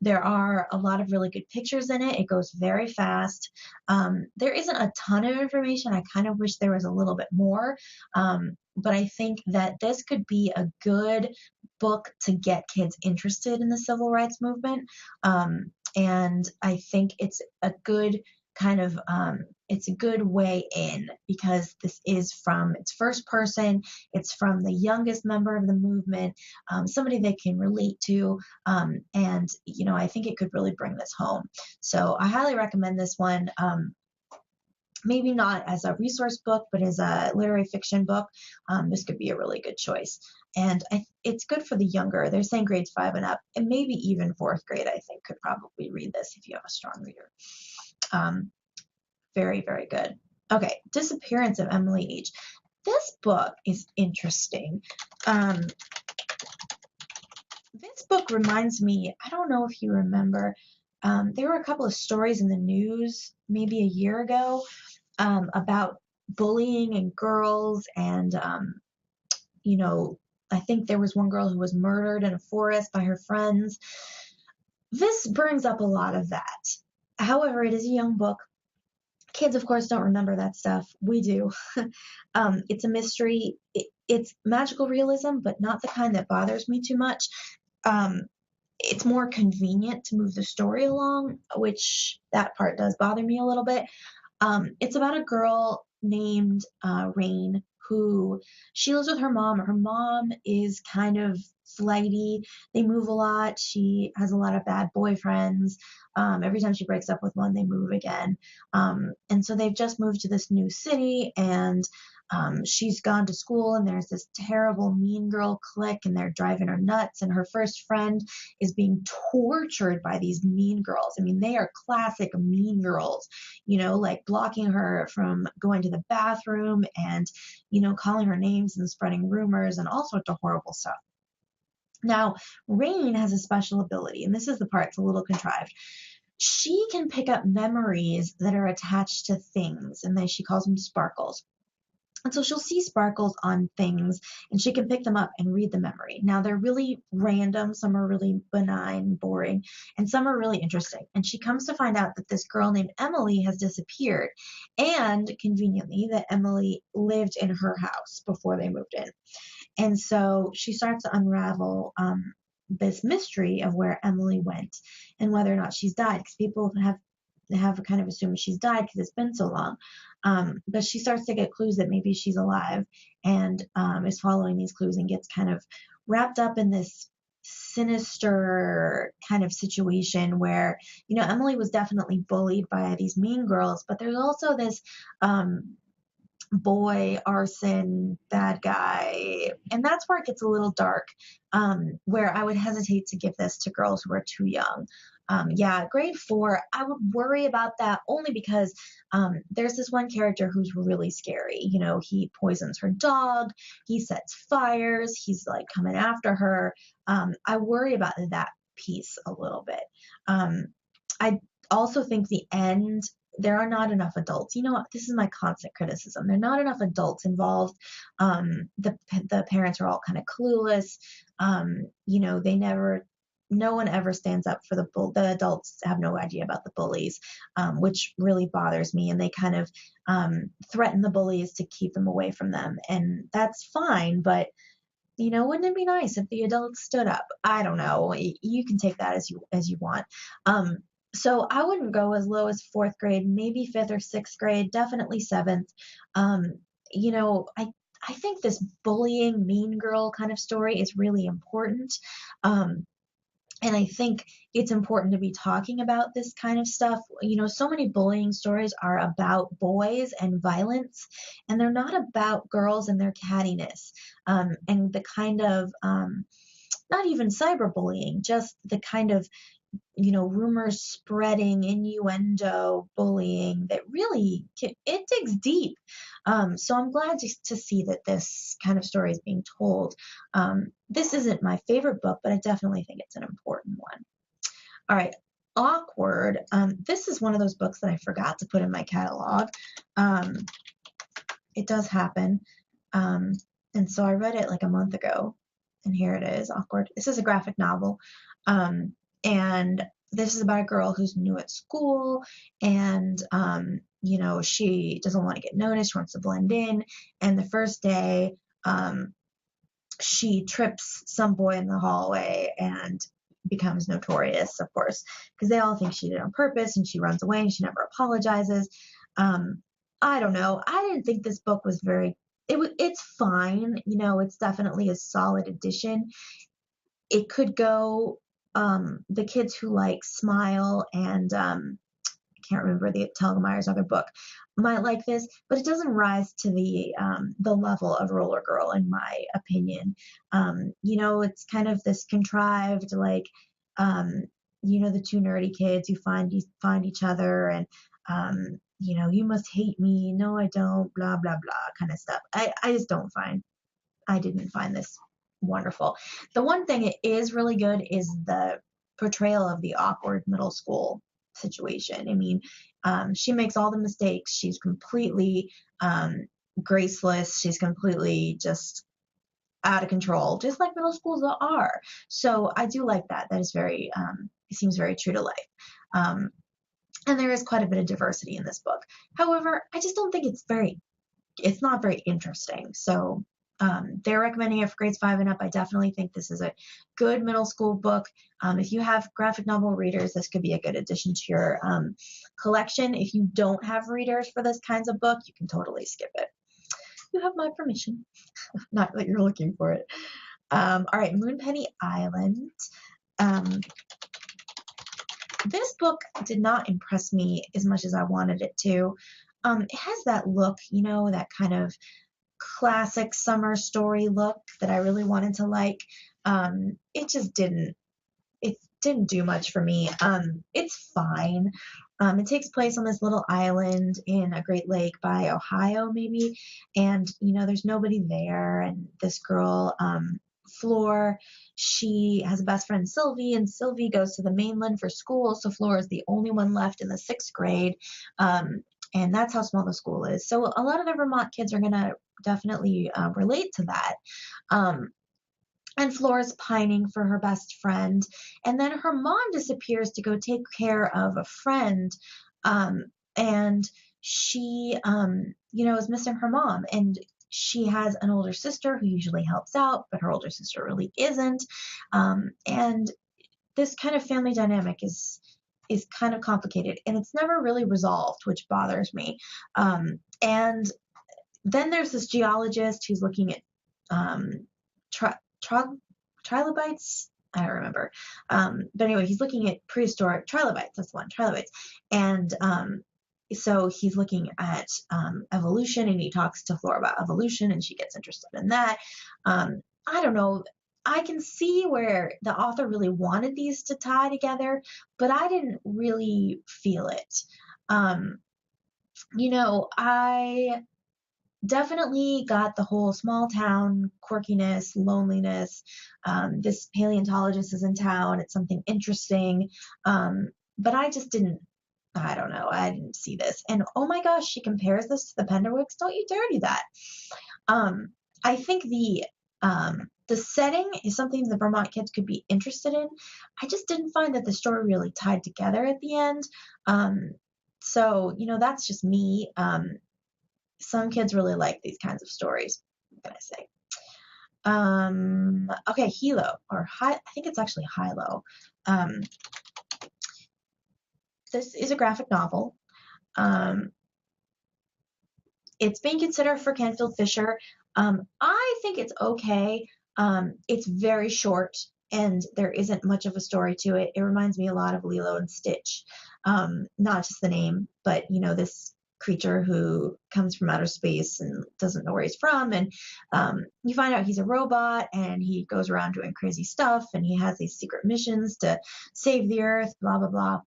There are a lot of really good pictures in it. It goes very fast. There isn't a ton of information. I kind of wish there was a little bit more. But I think that this could be a good book to get kids interested in the civil rights movement. And I think it's a good kind of, it's a good way in, because this is it's first person, it's from the youngest member of the movement, somebody they can relate to, and, I think it could really bring this home. So I highly recommend this one. maybe not as a resource book, but as a literary fiction book, this could be a really good choice. And it's good for the younger. They're saying grades 5 and up, and maybe even 4th grade, I think, could probably read this if you have a strong reader. Very, very good. Okay, Disappearance of Emily H. This book is interesting. This book reminds me, I don't know if you remember, there were a couple of stories in the news maybe a year ago about bullying and girls, and I think there was one girl who was murdered in a forest by her friends. This brings up a lot of that. However, it is a young book. Kids, of course, don't remember that stuff. We do. It's a mystery. It's magical realism, but not the kind that bothers me too much. It's more convenient to move the story along, which that part does bother me a little bit. It's about a girl named Rain, who she lives with her mom. Her mom is kind of flighty. They move a lot. She has a lot of bad boyfriends. Every time she breaks up with one, they move again. And so they've just moved to this new city, and she's gone to school, and there's this terrible mean girl clique, and they're driving her nuts, and her first friend is being tortured by these mean girls. I mean, they are classic mean girls, like blocking her from going to the bathroom, and calling her names and spreading rumors and all sorts of horrible stuff. Now, Rain has a special ability, and this is the part that's a little contrived. She can pick up memories that are attached to things, and then she calls them sparkles. And so she'll see sparkles on things, and she can pick them up and read the memory. Now, they're really random. Some are really benign, boring, and some are really interesting. And she comes to find out that this girl named Emily has disappeared, and conveniently, that Emily lived in her house before they moved in. And so she starts to unravel this mystery of where Emily went and whether or not she's died, because people have kind of assumed she's died because it's been so long. But she starts to get clues that maybe she's alive, and is following these clues and gets kind of wrapped up in this sinister kind of situation where, Emily was definitely bullied by these mean girls, but there's also this boy arson bad guy, and that's where it gets a little dark, where I would hesitate to give this to girls who are too young. Grade 4, I would worry about that only because there's this one character who's really scary. He poisons her dog, he sets fires, he's like coming after her. I worry about that piece a little bit. I also think the end, there are not enough adults. This is my constant criticism. There are not enough adults involved. The parents are all kind of clueless. No one ever stands up for the adults have no idea about the bullies, which really bothers me. And they kind of threaten the bullies to keep them away from them. And that's fine, but wouldn't it be nice if the adults stood up? I don't know. You can take that as you want. So I wouldn't go as low as 4th grade, maybe 5th or 6th grade, definitely 7th. I think this bullying mean girl kind of story is really important. And I think it's important to be talking about this kind of stuff. So many bullying stories are about boys and violence, and they're not about girls and their cattiness, and the kind of, not even cyberbullying, just the kind of, rumors spreading, innuendo bullying that really, it digs deep. So I'm glad to see that this kind of story is being told. This isn't my favorite book, but I definitely think it's an important one. All right, Awkward. This is one of those books that I forgot to put in my catalog. It does happen. And so I read it like a month ago, and here it is, Awkward. This is a graphic novel. And this is about a girl who's new at school, and she doesn't want to get noticed, she wants to blend in. And the first day, she trips some boy in the hallway and becomes notorious, of course, because they all think she did it on purpose, and she runs away and she never apologizes. I don't know. I didn't think this book was it's fine. It's definitely a solid addition. It could go, the kids who like Smile and I can't remember the Telgemeyer's other book. might like this, but it doesn't rise to the level of Roller Girl, in my opinion. It's kind of this contrived, like, um, the two nerdy kids who find each other, and you must hate me. No, I don't. Blah blah blah, kind of stuff. I didn't find this wonderful. The one thing it is really good is the portrayal of the awkward middle school situation. I mean, she makes all the mistakes. She's completely graceless. She's completely just out of control, just like middle schools are. So I do like that. That is it seems very true to life. And there is quite a bit of diversity in this book. However, I just don't think it's not very interesting. So they're recommending it for grades 5 and up. I definitely think this is a good middle school book. If you have graphic novel readers, this could be a good addition to your collection. If you don't have readers for this kinds of book, you can totally skip it. You have my permission. Not that you're looking for it. All right, Moonpenny Island. This book did not impress me as much as I wanted it to. It has that look, that kind of classic summer story look that I really wanted to like. It just didn't do much for me. It's fine. It takes place on this little island in a Great Lake by Ohio, maybe, and there's nobody there. And this girl, Floor, she has a best friend, Sylvie, and Sylvie goes to the mainland for school, so Floor is the only one left in the 6th grade. And that's how small the school is. So a lot of the Vermont kids are going to definitely relate to that. And Flora's pining for her best friend. And then her mom disappears to go take care of a friend. And she, is missing her mom. And she has an older sister who usually helps out, but her older sister really isn't. And this kind of family dynamic is kind of complicated, and it's never really resolved, which bothers me. And then there's this geologist who's looking at trilobites. I don't remember. But anyway, he's looking at prehistoric trilobites. That's the one, trilobites. And so he's looking at evolution, and he talks to Flora about evolution, and she gets interested in that. I don't know. I can see where the author really wanted these to tie together, but I didn't really feel it. I definitely got the whole small town quirkiness, loneliness. This paleontologist is in town. It's something interesting. But I just didn't, I don't know. I didn't see this. And oh my gosh, she compares this to the Penderwicks. Don't you dare do that. I think the setting is something the Vermont kids could be interested in. I just didn't find that the story really tied together at the end. So, that's just me. Some kids really like these kinds of stories. What can I say? Okay, Hilo, or I think it's actually Hilo. This is a graphic novel. It's being considered for Canfield Fisher. I think it's okay. It's very short, and there isn't much of a story to it. It reminds me a lot of Lilo and Stitch. Not just the name, but this creature who comes from outer space and doesn't know where he's from, and you find out he's a robot, and he goes around doing crazy stuff, and he has these secret missions to save the earth, blah blah blah.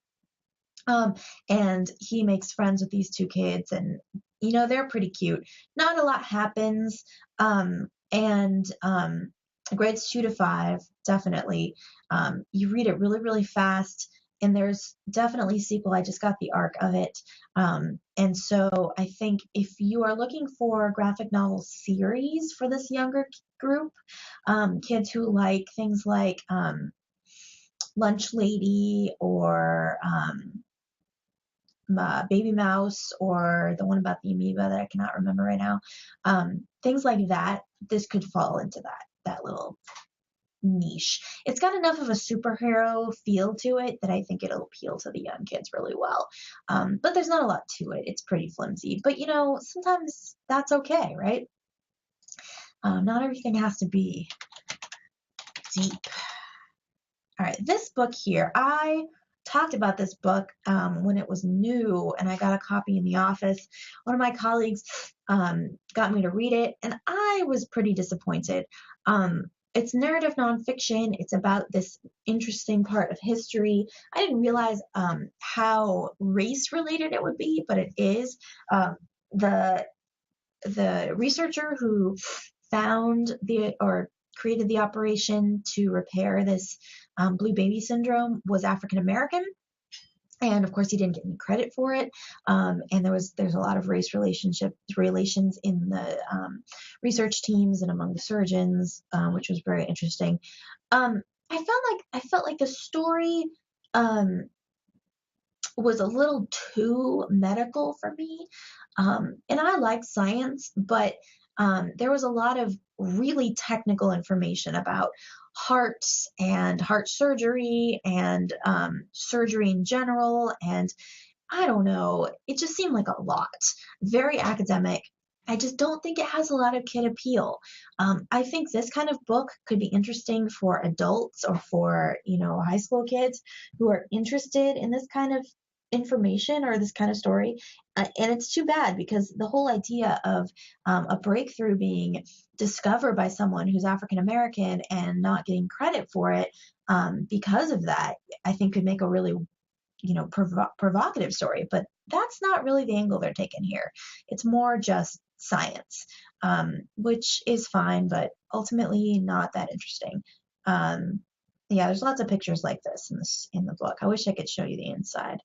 And he makes friends with these two kids, and they're pretty cute. Not a lot happens, and grades 2 to 5, definitely. You read it really, really fast, and there's definitely a sequel. I just got the arc of it. And so I think if you are looking for a graphic novel series for this younger group, kids who like things like Lunch Lady, or Baby Mouse, or the one about the amoeba that I cannot remember right now, things like that, this could fall into that little niche. It's got enough of a superhero feel to it that I think it'll appeal to the young kids really well. But there's not a lot to it. It's pretty flimsy, but sometimes that's okay, right? Not everything has to be deep. All right, this book here, I talked about this book when it was new, and I got a copy in the office. One of my colleagues got me to read it, and I was pretty disappointed. It's narrative nonfiction. It's about this interesting part of history. I didn't realize how race related it would be, but it is. The researcher who found or created the operation to repair this blue baby syndrome was African American. And of course, he didn't get any credit for it. And there's a lot of relations in the research teams and among the surgeons, which was very interesting. I felt like the story was a little too medical for me. And I like science, but there was a lot of really technical information about hearts and heart surgery and surgery in general. And I don't know, it just seemed like a lot, very academic. I just don't think it has a lot of kid appeal. I think this kind of book could be interesting for adults or for, high school kids who are interested in this kind of information or this kind of story. And it's too bad because the whole idea of a breakthrough being discovered by someone who's African American and not getting credit for it because of that, I think could make a really provocative story, but that's not really the angle they're taking here. It's more just science, which is fine, but ultimately not that interesting. Yeah, there's lots of pictures like this in the book. I wish I could show you the inside.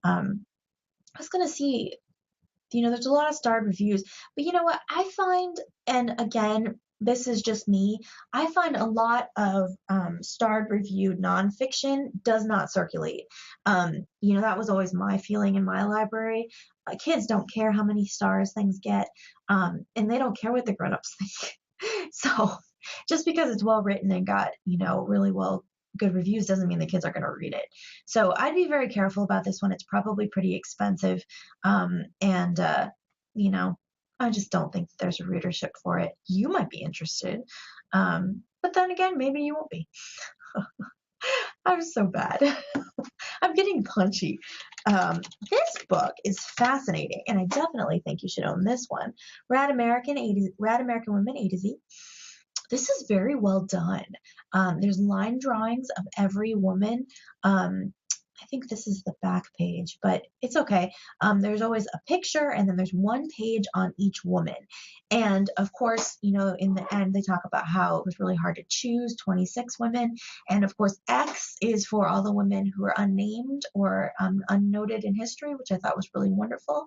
I was gonna see, there's a lot of starred reviews, but you know what I find, and again, this is just me, I find a lot of starred reviewed nonfiction does not circulate. That was always my feeling in my library. Kids don't care how many stars things get, and they don't care what the grown-ups think. So just because it's well written and got, really good reviews doesn't mean the kids are going to read it. So I'd be very careful about this one. It's probably pretty expensive. I just don't think that there's a readership for it. You might be interested. But then again, maybe you won't be. I'm so bad. I'm getting punchy. This book is fascinating, and I definitely think you should own this one. Rad American Women A to Z. This is very well done. There's line drawings of every woman. I think this is the back page, but it's okay. There's always a picture, and then there's one page on each woman. And of course, in the end, they talk about how it was really hard to choose 26 women. And of course, X is for all the women who are unnamed or unnoted in history, which I thought was really wonderful.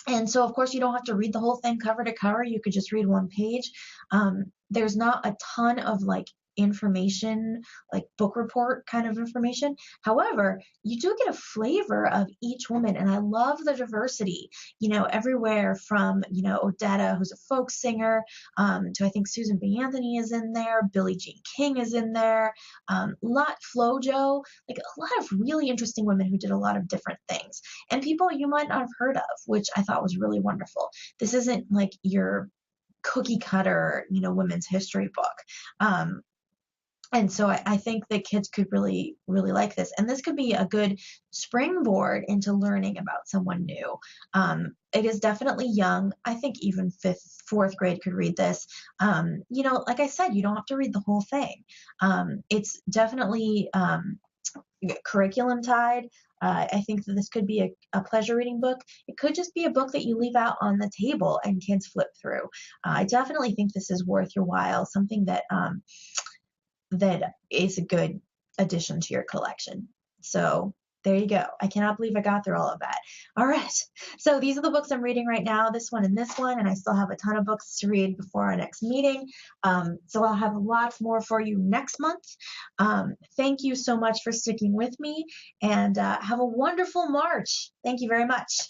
And so, of course, you don't have to read the whole thing cover to cover. You could just read one page. There's not a ton of information, like book report kind of information. However, you do get a flavor of each woman, and I love the diversity, everywhere from, Odetta, who's a folk singer, to I think Susan B. Anthony is in there, Billie Jean King is in there, FloJo, a lot of really interesting women who did a lot of different things, and people you might not have heard of, which I thought was really wonderful. This isn't like your cookie cutter, women's history book. And so I think that kids could really, really like this. And this could be a good springboard into learning about someone new. It is definitely young. I think even fourth grade could read this. Like I said, you don't have to read the whole thing. It's definitely curriculum tied. I think that this could be a pleasure reading book. It could just be a book that you leave out on the table and kids flip through. I definitely think this is worth your while, something that is a good addition to your collection. So there you go. I cannot believe I got through all of that. All right. So these are the books I'm reading right now, this one and this one, and I still have a ton of books to read before our next meeting. So I'll have lots more for you next month. Thank you so much for sticking with me, and have a wonderful March. Thank you very much.